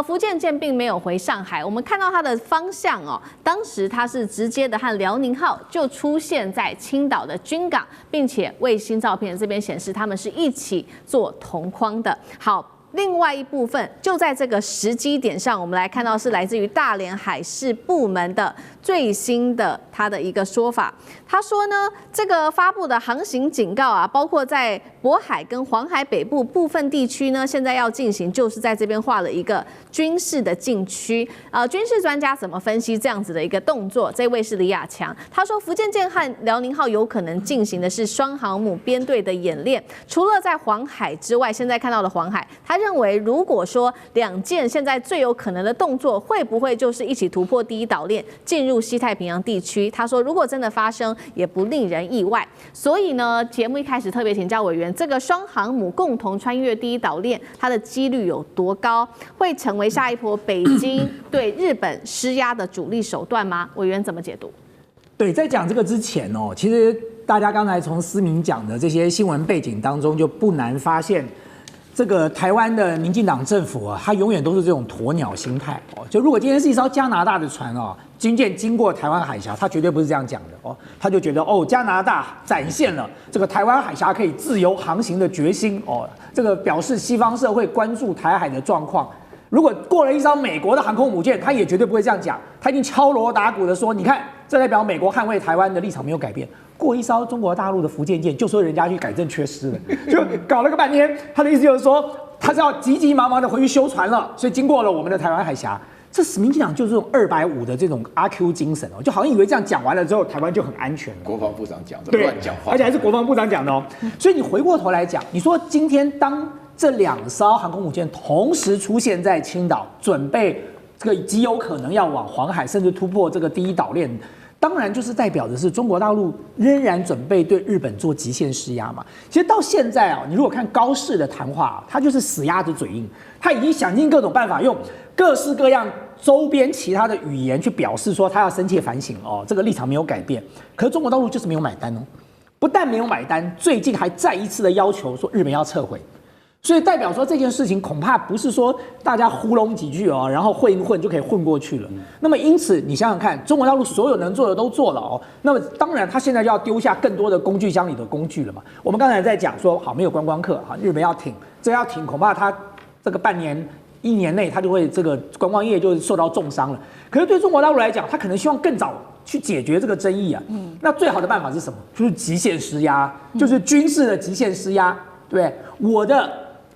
福建舰并没有回上海，我们看到它的方向哦，当时它是直接的和辽宁号就出现在青岛的军港，并且卫星照片这边显示他们是一起做同框的。好。另外一部分就在这个时机点上，我们来看到是来自于大连海事部门的最新的他的一个说法。他说呢，这个发布的航行警告啊，包括在渤海跟黄海北部部分地区呢，现在要进行，就是在这边画了一个军事的禁区。军事专家怎么分析这样子的一个动作？这位是李亚强，他说福建舰和辽宁号有可能进行的是双航母编队的演练，除了在黄海之外，现在看到的黄海，他认为如果说两舰现在最有可能的动作，会不会就是一起突破第一岛链，进入西太平洋地区？他说，如果真的发生，也不令人意外。所以呢，节目一开始特别请教委员，这个双航母共同穿越第一岛链，它的几率有多高？会成为下一波北京对日本施压的主力手段吗？委员怎么解读？对，在讲这个之前哦，其实大家刚才从思明讲的这些新闻背景当中，就不难发现。这个台湾的民进党政府啊，它永远都是这种鸵鸟心态哦。就如果今天是一艘加拿大的船哦，军舰经过台湾海峡，他绝对不是这样讲的哦。他就觉得哦，加拿大展现了这个台湾海峡可以自由航行的决心哦，这个表示西方社会关注台海的状况。如果过了一艘美国的航空母舰，他也绝对不会这样讲，他一定敲锣打鼓的说，你看，这代表美国捍卫台湾的立场没有改变。过一艘中国大陆的福建舰，就说人家去改正缺失了，就搞了个半天。他的意思就是说，他是要急急忙忙的回去修船了，所以经过了我们的台湾海峡。这民进党就是这种250的这种阿 Q 精神哦，就好像以为这样讲完了之后，台湾就很安全了。国防部长讲的对，乱讲话，而且还是国防部长讲的哦。所以你回过头来讲，你说今天当这2艘航空母舰同时出现在青岛，准备这个极有可能要往黄海甚至突破这个第一岛链。当然，就是代表的是中国大陆仍然准备对日本做极限施压嘛。其实到现在啊，你如果看高市的谈话，他就是死鸭子嘴硬，他已经想尽各种办法，用各式各样周边其他的语言去表示说他要深切反省哦，这个立场没有改变。可是中国大陆就是没有买单哦，不但没有买单，最近还再一次的要求说日本要撤回。所以代表说这件事情恐怕不是说大家糊弄几句哦，然后混一混就可以混过去了。那么因此你想想看，中国大陆所有能做的都做了哦。那么当然他现在就要丢下更多的工具箱里的工具了嘛。我们刚才在讲说好没有观光客啊，日本要挺，这要挺恐怕他这个半年1年内他就会这个观光业就受到重伤了。可是对中国大陆来讲，他可能希望更早去解决这个争议啊。那最好的办法是什么？就是极限施压，就是军事的极限施压，对不对？我的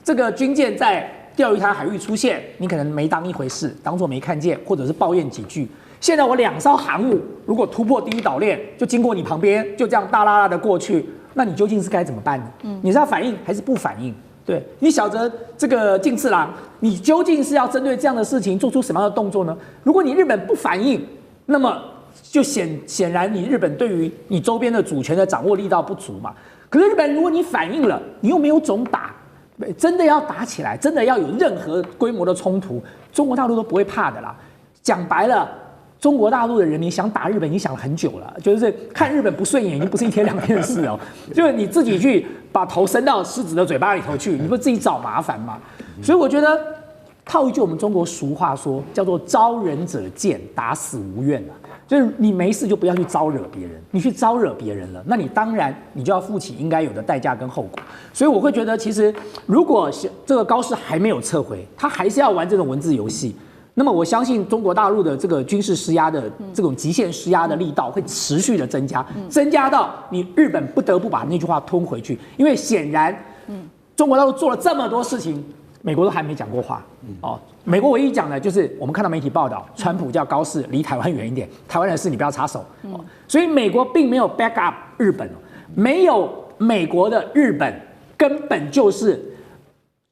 这个军舰在钓鱼台海域出现，你可能没当一回事，当作没看见，或者是抱怨几句。现在我2艘航母如果突破第一岛链，就经过你旁边，就这样大拉拉的过去，那你究竟是该怎么办呢？你是要反应还是不反应？对你小泽这个近次郎，你究竟是要针对这样的事情做出什么样的动作呢？如果你日本不反应，那么就显然你日本对于你周边的主权的掌握力道不足嘛。可是日本如果你反应了，你又没有种打。真的要打起来，真的要有任何规模的冲突，中国大陆都不会怕的啦。讲白了，中国大陆的人民想打日本已经想了很久了，就是看日本不顺眼，已经不是1天2天的事哦。就是你自己去把头伸到狮子的嘴巴里头去，你不自己找麻烦吗？所以我觉得套一句我们中国俗话说，叫做招人者贱，打死无怨啊。就是你没事就不要去招惹别人，你去招惹别人了，那你当然你就要负起应该有的代价跟后果。所以我会觉得，其实如果这个高市还没有撤回，他还是要玩这种文字游戏，那么我相信中国大陆的这个军事施压的这种极限施压的力道会持续的增加，增加到你日本不得不把那句话吞回去，因为显然，中国大陆做了这么多事情。美国都还没讲过话哦，美国唯一讲的就是我们看到媒体报道，川普叫高市离台湾远一点，台湾的事你不要插手哦。所以美国并没有 back up 日本，没有美国的日本，根本就是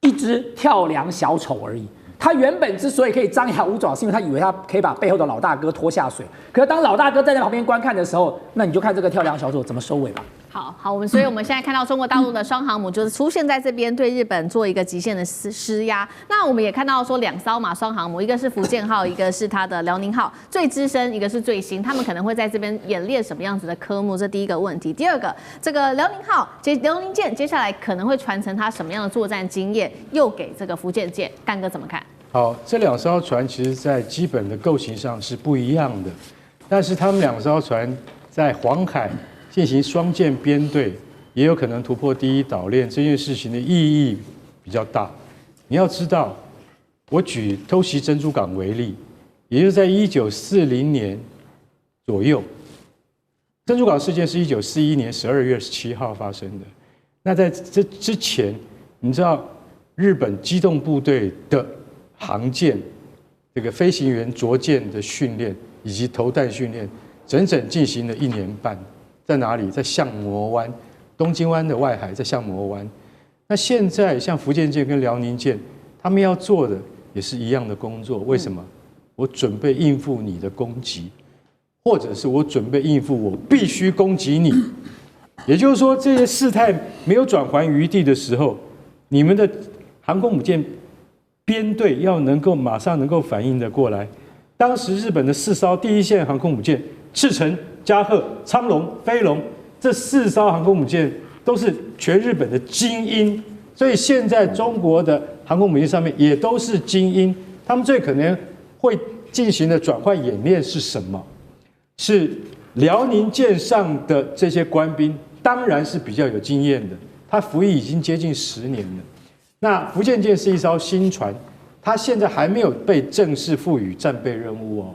一只跳梁小丑而已。他原本之所以可以张牙舞爪，是因为他以为他可以把背后的老大哥拖下水。可是当老大哥站在旁边观看的时候，那你就看这个跳梁小丑怎么收尾吧。好，所以我们现在看到中国大陆的双航母就是出现在这边，对日本做一个极限的施压。那我们也看到说2艘嘛双航母，一个是福建号，一个是它的辽宁号，最资深，一个是最新，他们可能会在这边演练什么样子的科目？这第一个问题。第二个，这个辽宁舰接下来可能会传承它什么样的作战经验，又给这个福建舰，干哥怎么看？好，这2艘船其实在基本的构型上是不一样的，但是他们2艘船在黄海进行双舰编队，也有可能突破第一岛链，这件事情的意义比较大。你要知道，我举偷袭珍珠港为例，也就是在1940年左右，珍珠港事件是1941年12月27号发生的。那在这之前，你知道日本机动部队的航舰、这个飞行员着舰的训练以及投弹训练，整整进行了1年半。在哪里？在象模湾，东京湾的外海，在象模湾。那现在像福建舰跟辽宁舰，他们要做的也是一样的工作。为什么？我准备应付你的攻击，或者是我准备应付我必须攻击你。也就是说，这些事态没有转圜余地的时候，你们的航空母舰编队要能够马上能够反应得过来。当时日本的4艘第一线航空母舰，赤城、加贺、苍龙、飞龙，这4艘航空母舰都是全日本的精英，所以现在中国的航空母舰上面也都是精英。他们最可能会进行的转换演练是什么？是辽宁舰上的这些官兵，当然是比较有经验的，他服役已经接近10年了。那福建舰是一艘新船，它现在还没有被正式赋予战备任务哦，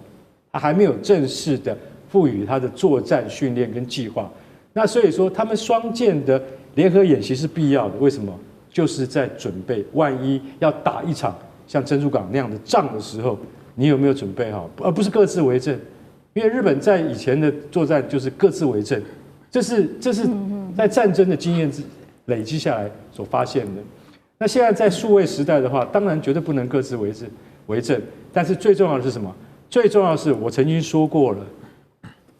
它还没有正式的赋予它的作战训练跟计划。那所以说，他们双舰的联合演习是必要的。为什么？就是在准备万一要打一场像珍珠港那样的仗的时候，你有没有准备好，而不是各自为政。因为日本在以前的作战就是各自为政，这是在战争的经验累积下来所发现的。那现在在数位时代的话，当然绝对不能各自为政，但是最重要的是什么？最重要的是我曾经说过了，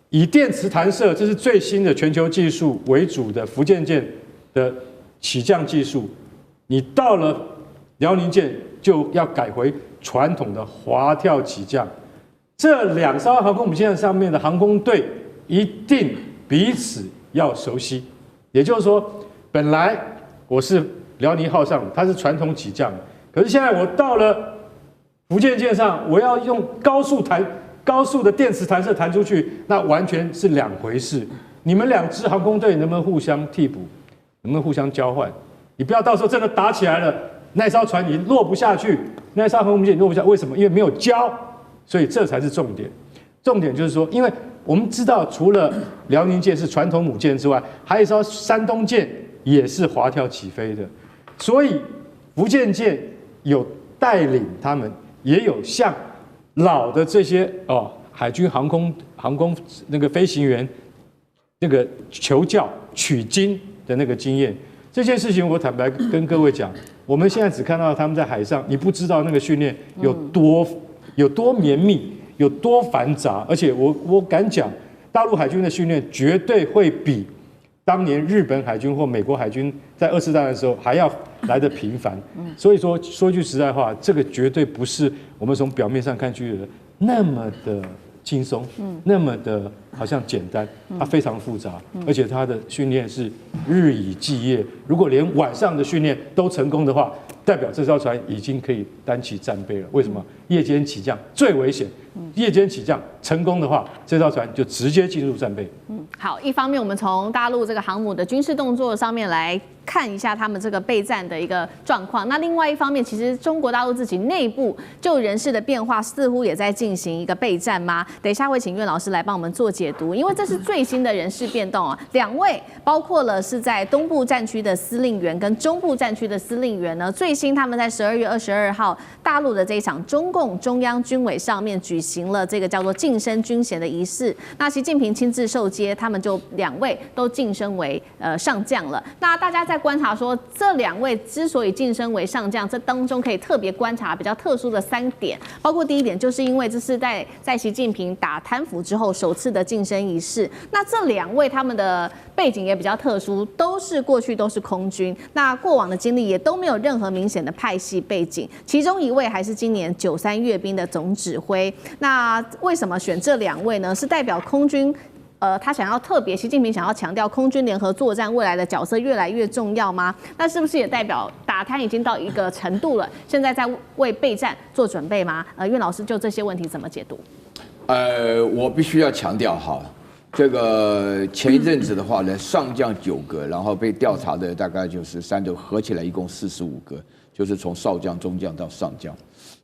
以电磁弹射，这是最新的全球技术为主的福建舰的起降技术，你到了辽宁舰就要改回传统的滑跳起降。这2艘航空母舰上面的航空队一定彼此要熟悉，也就是说，本来我是辽宁号上，它是传统起降，可是现在我到了福建舰上，我要用高速的电磁弹射弹出去，那完全是2回事。你们2支航空队能不能互相替补，能不能互相交换？你不要到时候真的打起来了，那艘船你落不下去，那艘航空母舰落不下，为什么？因为没有交，所以这才是重点。重点就是说，因为我们知道，除了辽宁舰是传统母舰之外，还有一艘山东舰也是滑跳起飞的。所以福建舰有带领他们，也有像老的这些海军航空那个飞行员那个求教取经的那个经验。这件事情我坦白跟各位讲，我们现在只看到他们在海上，你不知道那个训练有多绵密，有多繁杂，而且我敢讲，大陆海军的训练绝对会比当年日本海军或美国海军在2次大战的时候还要来得频繁。所以说句实在话，这个绝对不是我们从表面上看去的那么的轻松，那么的好像简单，它非常复杂，而且它的训练是日以继夜。如果连晚上的训练都成功的话，代表这艘船已经可以担起战备了。为什么？夜间起降最危险，夜间起降成功的话，这艘船就直接进入战备。好，一方面我们从大陆这个航母的军事动作上面来看一下他们这个备战的一个状况。那另外一方面，其实中国大陆自己内部就人事的变化，似乎也在进行一个备战吗？等一下会请苑老师来帮我们做解读，因为这是最新的人事变动啊。2位包括了是在东部战区的司令员跟中部战区的司令员呢，最新他们在12月22号大陆的这一场中共中央军委上面举行了这个叫做晋升军衔的仪式。那习近平亲自受接，他们就2位都晋升为上将了。那大家在观察说，这2位之所以晋升为上将，这当中可以特别观察比较特殊的3点，包括第一点，就是因为这是在习近平打贪腐之后首次的晋升仪式。那这2位他们的背景也比较特殊，过去都是空军，那过往的经历也都没有任何明显的派系背景。其中1位还是今年93阅兵的总指挥。那为什么选这2位呢？是代表空军？他想要习近平想要强调空军联合作战未来的角色越来越重要吗？那是不是也代表打贪已经到一个程度了，现在在为备战做准备吗？苑老师就这些问题怎么解读？我必须要强调哈，这个前一阵子的话呢，上将9个，然后被调查的大概就是3个，合起来一共45个，就是从少将、中将到上将。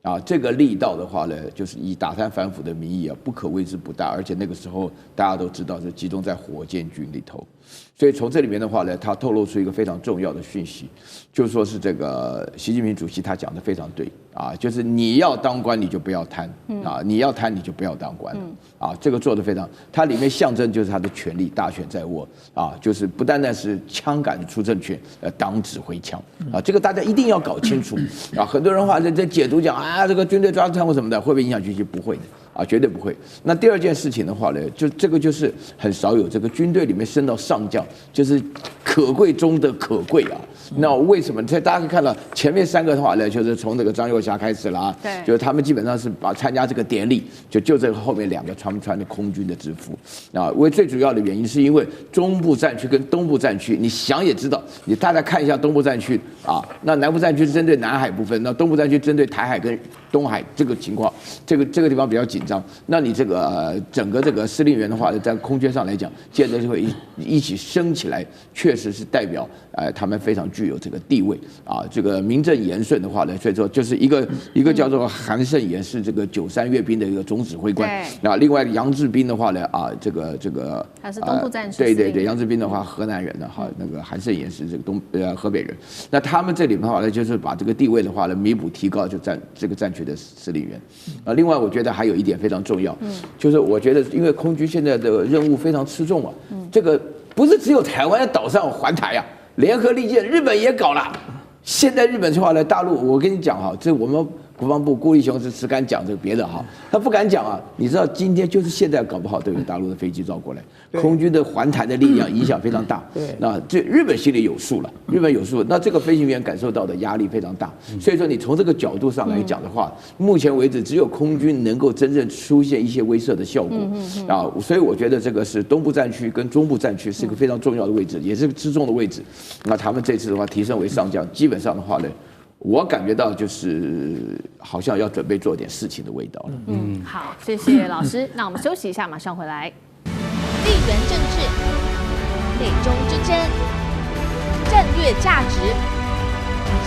啊，这个力道的话呢，就是以打贪反腐的名义啊，不可谓之不大，而且那个时候大家都知道是集中在火箭军里头，所以从这里面的话呢，他透露出一个非常重要的讯息，就是说是这个习近平主席他讲的非常对啊，就是你要当官你就不要贪啊，你要贪你就不要当官啊，这个做得非常，它里面象征就是他的权力大权在握啊，就是不单单是枪杆出政权，党指挥枪啊，这个大家一定要搞清楚啊，很多人话在解读讲啊，这个军队抓贪污什么的，会不会影响军纪？不会的啊，绝对不会。那第二件事情的话呢，就这个就是很少有这个军队里面升到上将，就是可贵中的可贵啊。那为什么？大家可以看到前面3个的话呢，就是从这个张幼霞开始啦，对，就是他们基本上是参加这个典礼，就这个后面2个穿的空军的制服啊。为最主要的原因是因为中部战区跟东部战区，你想也知道，你大家看一下东部战区啊，那南部战区是针对南海部分，那东部战区针对台海跟东海这个情况，这个地方比较紧张。那你这个整个这个司令员的话，在空军上来讲，现在就会一起升起来，确实是代表他们非常具有这个地位啊。这个名正言顺的话呢，所以说就是一个叫做韩胜也是这个93阅兵的一个总指挥官。那另外杨志斌的话呢，这个他是东部战区。对，杨志斌的话河南人的哈，那个韩胜也是这个河北人。那他们这里的话呢，就是把这个地位的话呢弥补提高，就这个战区的司令员。另外我觉得还有一点非常重要，就是我觉得因为空军现在的任务非常吃重啊，这个不是只有台湾岛上环台啊，联合利剑，日本也搞了。现在日本的话呢，大陆我跟你讲哈，这我们国防部顾立雄是只敢讲这个别的哈，他不敢讲啊。你知道今天就是现在搞不好都有大陆的飞机绕过来，空军的环台的力量影响非常大。那这日本心里有数了，日本有数。那这个飞行员感受到的压力非常大，所以说你从这个角度上来讲的话，目前为止只有空军能够真正出现一些威慑的效果啊。所以我觉得这个是东部战区跟中部战区是一个非常重要的位置，也是吃重的位置。那他们这次的话提升为上将，基本上的话呢，我感觉到就是好像要准备做点事情的味道了。好，谢谢老师。那我们休息一下，马上回来。地缘政治、内中之争、战略价值、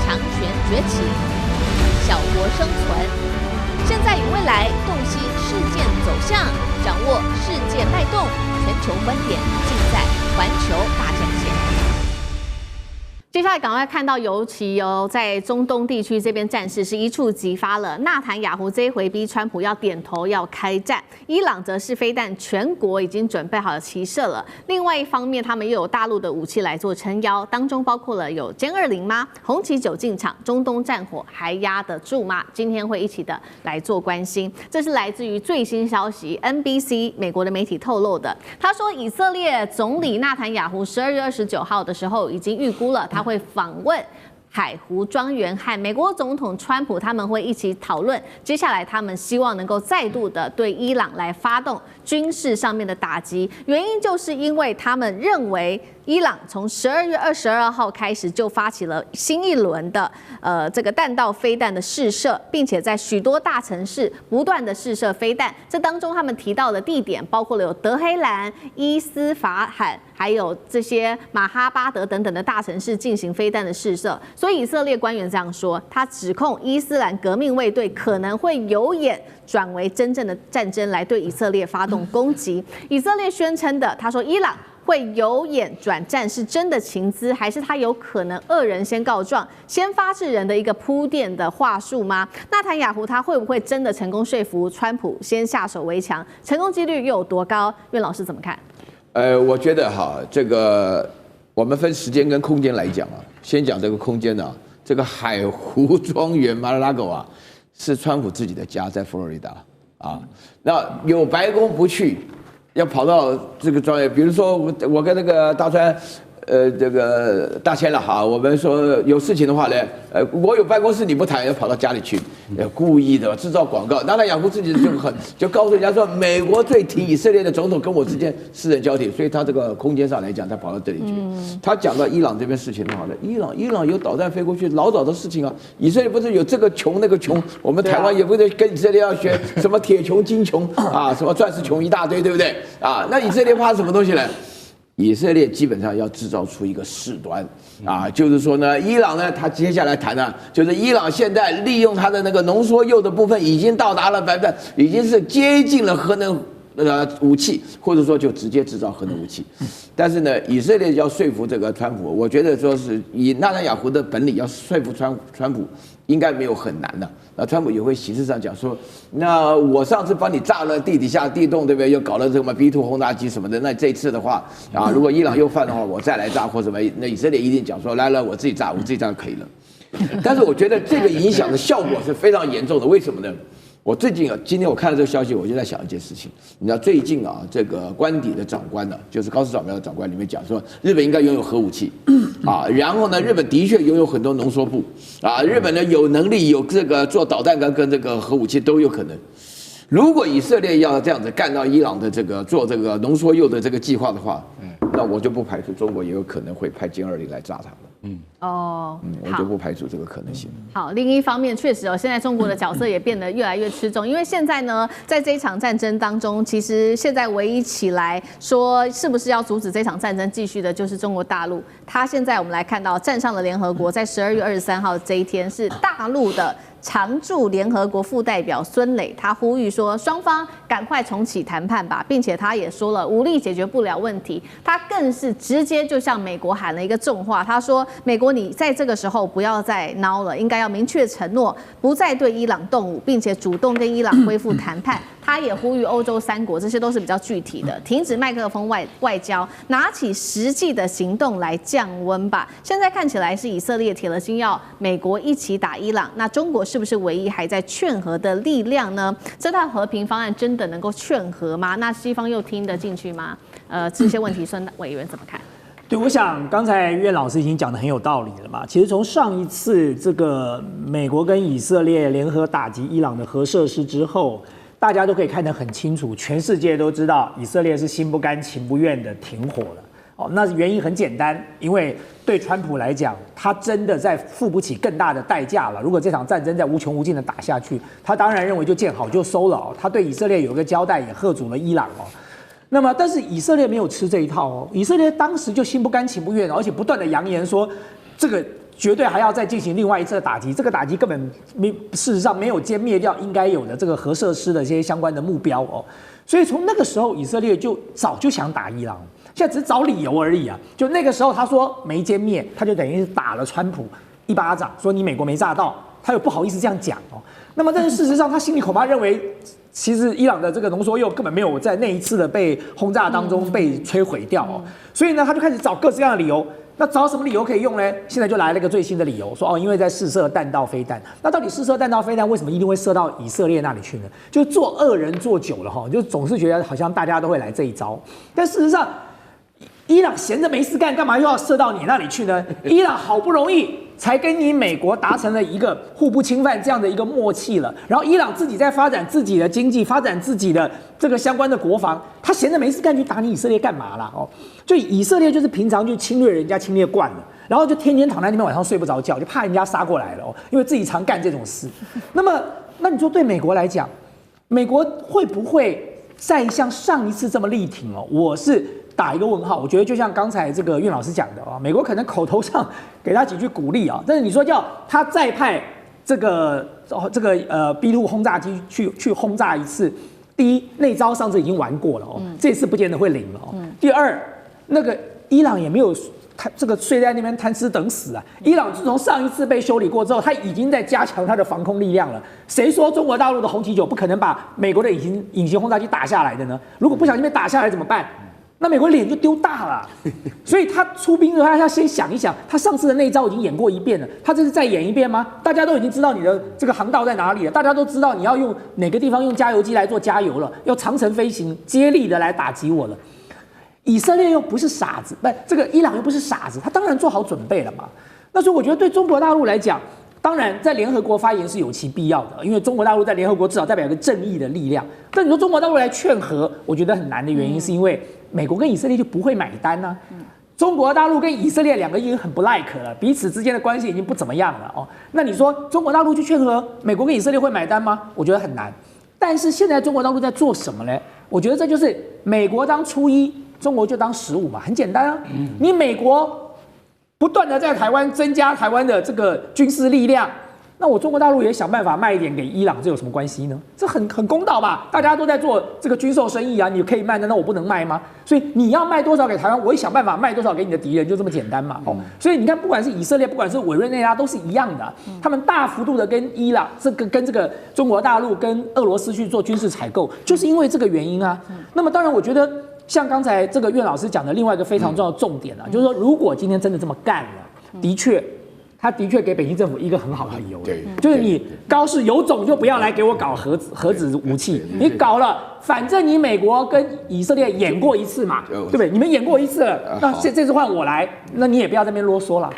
强权崛起、小国生存，现在与未来洞悉事件走向，掌握世界脉动，全球观点尽在环球大战线。接下来赶快看到，尤其在中东地区这边战事是一触即发了。纳坦雅胡这一回逼川普要点头要开战，伊朗则是飞弹全国已经准备好了齐射了。另外一方面，他们又有大陆的武器来做撑腰，当中包括了有歼20吗？红旗9进场，中东战火还压得住吗？今天会一起的来做关心。这是来自于最新消息 ，NBC 美国的媒体透露的。他说，以色列总理纳坦雅胡12月29号的时候已经预估了他会访问海湖庄园，和美国总统川普他们会一起讨论，接下来他们希望能够再度的对伊朗来发动军事上面的打击，原因就是因为他们认为伊朗从12月22号开始就发起了新一轮的这个弹道飞弹的试射，并且在许多大城市不断的试射飞弹。这当中他们提到的地点包括了有德黑兰、伊斯法罕，还有这些马哈巴德等等的大城市进行飞弹的试射。所以以色列官员这样说，他指控伊斯兰革命卫队可能会有眼转为真正的战争来对以色列发动攻击。以色列宣称的，他说伊朗会由演转战是真的情资，还是他有可能恶人先告状、先发制人的一个铺垫的话术吗？纳坦雅胡他会不会真的成功说服川普先下手为强？成功几率又有多高？苑老师怎么看？我觉得哈，这个我们分时间跟空间来讲啊，先讲这个空间啊，这个海湖庄园 Mar-a-Lago 啊，是川普自己的家，在佛罗里达啊，那有白宫不去。要跑到这个庄园，比如说我跟那个大川，这个大千了哈，我们说有事情的话呢，我有办公室你不谈，要跑到家里去，故意的制造广告。纳坦雅胡自己就告诉人家说，美国最挺以色列的总统跟我之间私人交替，所以他这个空间上来讲，他跑到这里去。他讲到伊朗这边事情的话呢，伊朗有导弹飞过去，老早的事情啊。以色列不是有这个穷那个穷，我们台湾也不是跟以色列要学什么铁穷金穷啊，什么钻石穷一大堆，对不对啊？那以色列怕什么东西呢？以色列基本上要制造出一个事端啊，就是说呢，伊朗呢，他接下来谈呢，就是伊朗现在利用它的那个浓缩铀的部分已经到达了已经是接近了核能武器，或者说就直接制造核能武器。但是呢，以色列要说服这个川普，我觉得说是以纳坦雅胡的本领要说服川普，应该没有很难的。那川普也会形式上讲说，那我上次帮你炸了地底下地洞，对不对？又搞了什么 B2 轰炸机什么的，那这一次的话啊，如果伊朗又犯的话，我再来炸或什么，那以色列一定讲说，来我自己炸就可以了。但是我觉得这个影响的效果是非常严重的，为什么呢？我最近今天我看到这个消息，我就在想一件事情。你知道最近啊，这个官邸的长官呢，就是高市早苗的长官里面讲说，日本应该拥有核武器啊，然后呢，日本的确拥有很多浓缩布啊，日本呢有能力有这个做导弹跟这个核武器都有可能。如果以色列要这样子干到伊朗的这个做这个浓缩铀的这个计划的话，那我就不排除中国也有可能会派歼20来炸他们。我就不排除这个可能性。好，另一方面，确实现在中国的角色也变得越来越吃重，因为现在呢，在这一场战争当中，其实现在唯一起来说是不是要阻止这场战争继续的，就是中国大陆。他现在我们来看到站上了联合国，在12月23号这一天是大陆的常驻联合国副代表孙磊，他呼吁说双方赶快重启谈判吧，并且他也说了武力解决不了问题，他更是直接就向美国喊了一个重话，他说美国你在这个时候不要再孬了，应该要明确承诺不再对伊朗动武，并且主动跟伊朗恢复谈判。他也呼吁欧洲3国，这些都是比较具体的，停止麦克风外交，拿起实际的行动来降温吧。现在看起来是以色列铁了心要美国一起打伊朗，那中国是不是唯一还在劝和的力量呢？这套和平方案真的能够劝和吗？那西方又听得进去吗？这些问题，孙委员怎么看？对，我想刚才苑老师已经讲得很有道理了嘛。其实从上一次这个美国跟以色列联合打击伊朗的核设施之后，大家都可以看得很清楚，全世界都知道以色列是心不甘情不愿的停火了。哦，那原因很简单，因为对川普来讲，他真的在付不起更大的代价了。如果这场战争在无穷无尽的打下去，他当然认为就见好就收了哦。他对以色列有一个交代，也吓阻了伊朗哦。那么，但是以色列没有吃这一套哦。以色列当时就心不甘情不愿，而且不断的扬言说，这个绝对还要再进行另外一次的打击。这个打击根本事实上没有歼灭掉应该有的这个核设施的这些相关的目标哦。所以从那个时候，以色列就早就想打伊朗。现在只是找理由而已啊！就那个时候，他说没歼灭，他就等于是打了川普一巴掌，说你美国没炸到，他又不好意思这样讲哦。那么，但是事实上，他心里恐怕认为，其实伊朗的这个浓缩铀根本没有在那一次的被轰炸当中被摧毁掉哦。所以呢，他就开始找各式各样的理由。那找什么理由可以用呢？现在就来了一个最新的理由，说因为在试射弹道飞弹。那到底试射弹道飞弹为什么一定会射到以色列那里去呢？就做恶人做久了哈，就总是觉得好像大家都会来这一招，但事实上，伊朗闲着没事干，干嘛又要射到你那里去呢？伊朗好不容易才跟你美国达成了一个互不侵犯这样的一个默契了。然后伊朗自己在发展自己的经济，发展自己的这个相关的国防，他闲着没事干去打你以色列干嘛啦？哦，就以色列就是平常就侵略人家侵略惯了，然后就天天躺在那边晚上睡不着觉，就怕人家杀过来了哦，因为自己常干这种事。那你说对美国来讲，美国会不会再像上一次这么力挺哦？我是打一个问号。我觉得就像刚才这个苑老师讲的啊，美国可能口头上给他几句鼓励啊，但是你说叫他再派这个B2轰炸机去轰炸一次，第一那招上次已经玩过了哦，这次不见得会灵了哦。第二，那个伊朗也没有他这个睡在那边贪吃等死啊！伊朗自从上一次被修理过之后，他已经在加强他的防空力量了。谁说中国大陆的红旗9不可能把美国的隐形轰炸机打下来的呢？如果不小心被打下来怎么办？那美国脸就丢大了。所以他出兵的话，他要先想一想，他上次的那一招已经演过一遍了，他这是再演一遍吗？大家都已经知道你的这个航道在哪里了，大家都知道你要用哪个地方用加油机来做加油了，要长程飞行接力的来打击我了。以色列又不是傻子，这个伊朗又不是傻子，他当然做好准备了嘛。那所以我觉得对中国大陆来讲，当然在联合国发言是有其必要的，因为中国大陆在联合国至少代表一个正义的力量。但你说中国大陆来劝和，我觉得很难的原因是因为美国跟以色列就不会买单啊。中国大陆跟以色列两个已经很不 like 了，彼此之间的关系已经不怎么样了哦。那你说中国大陆去劝和，美国跟以色列会买单吗？我觉得很难。但是现在中国大陆在做什么呢？我觉得这就是美国当初一，中国就当15嘛，很简单啊。你美国不断的在台湾增加台湾的这个军事力量，那我中国大陆也想办法卖一点给伊朗，这有什么关系呢？这很公道吧？大家都在做这个军售生意啊，你可以卖，难道我不能卖吗？所以你要卖多少给台湾，我也想办法卖多少给你的敌人，就这么简单嘛。哦，所以你看，不管是以色列，不管是委内瑞拉，都是一样的，他们大幅度的跟伊朗跟这个中国大陆跟俄罗斯去做军事采购，就是因为这个原因啊。那么当然，我觉得像刚才这个苑老师讲的另外一个非常重要的重点啊，就是说，如果今天真的这么干了，他的确给北京政府一个很好的理由，就是你高市有种就不要来给我搞核子武器，你搞了，反正你美国跟以色列演过一次嘛，对不对？你们演过一次了，那这次换我来，那你也不要在那边啰嗦了。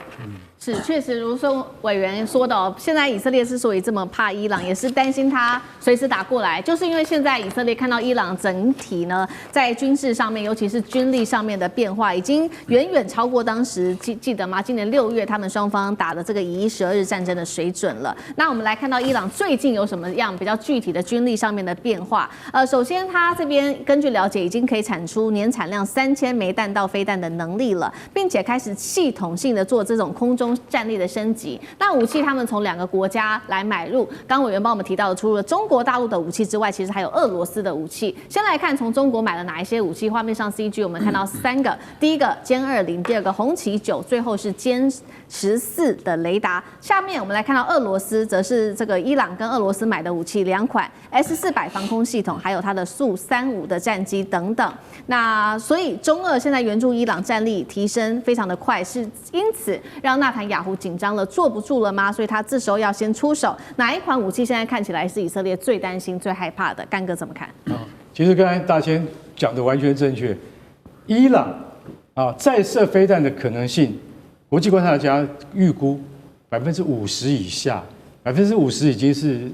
是，确实如说委员说的，现在以色列之所以这么怕伊朗，也是担心他随时打过来，就是因为现在以色列看到伊朗整体呢在军事上面，尤其是军力上面的变化，已经远远超过当时记得吗？今年6月他们双方打的这个以12日战争的水准了。那我们来看到伊朗最近有什么样比较具体的军力上面的变化？首先他这边根据了解，已经可以产出年产量3000枚弹道飞弹的能力了，并且开始系统性的做这种空中战力的升级。那武器他们从2个国家来买入，刚委员帮我们提到的，除了中国大陆的武器之外，其实还有俄罗斯的武器。先来看从中国买了哪一些武器，画面上 CG 我们看到3个，第一个歼20，第二个红旗9，最后是歼14的雷达。下面我们来看到俄罗斯，则是这个伊朗跟俄罗斯买的武器2款 S400防空系统，还有它的苏35的战机等等。那所以中俄现在援助伊朗战力提升非常的快，是因此让纳坦雅胡紧张了，坐不住了吗？所以他这时候要先出手。哪一款武器现在看起来是以色列最担心、最害怕的？干哥怎么看？其实刚才大千讲的完全正确。伊朗再射飞弹的可能性，国际观察家预估50%以下，50%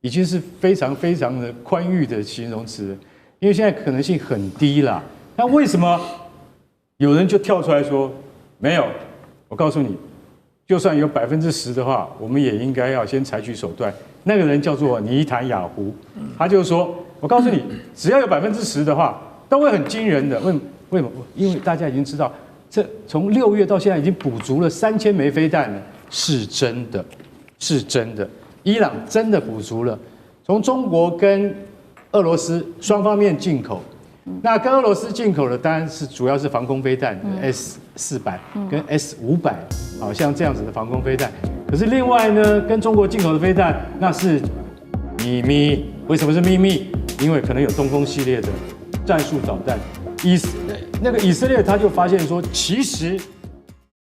已经是非常非常的宽裕的形容词，因为现在可能性很低啦。那为什么有人就跳出来说没有？我告诉你，就算有10%的话，我们也应该要先采取手段。那个人叫做尼坦雅胡，他就说，我告诉你，只要有10%的话，都会很惊人的。为什么？因为大家已经知道，这从6月到现在已经补足了3000枚飞弹了，是真的，是真的。伊朗真的补足了，从中国跟俄罗斯双方面进口。那跟俄罗斯进口的当然是主要是防空飞弹，S400跟S500，像这样子的防空飞弹。可是另外呢，跟中国进口的飞弹那是秘密。为什么是秘密？因为可能有东风系列的战术导弹。那个以色列他就发现说，其实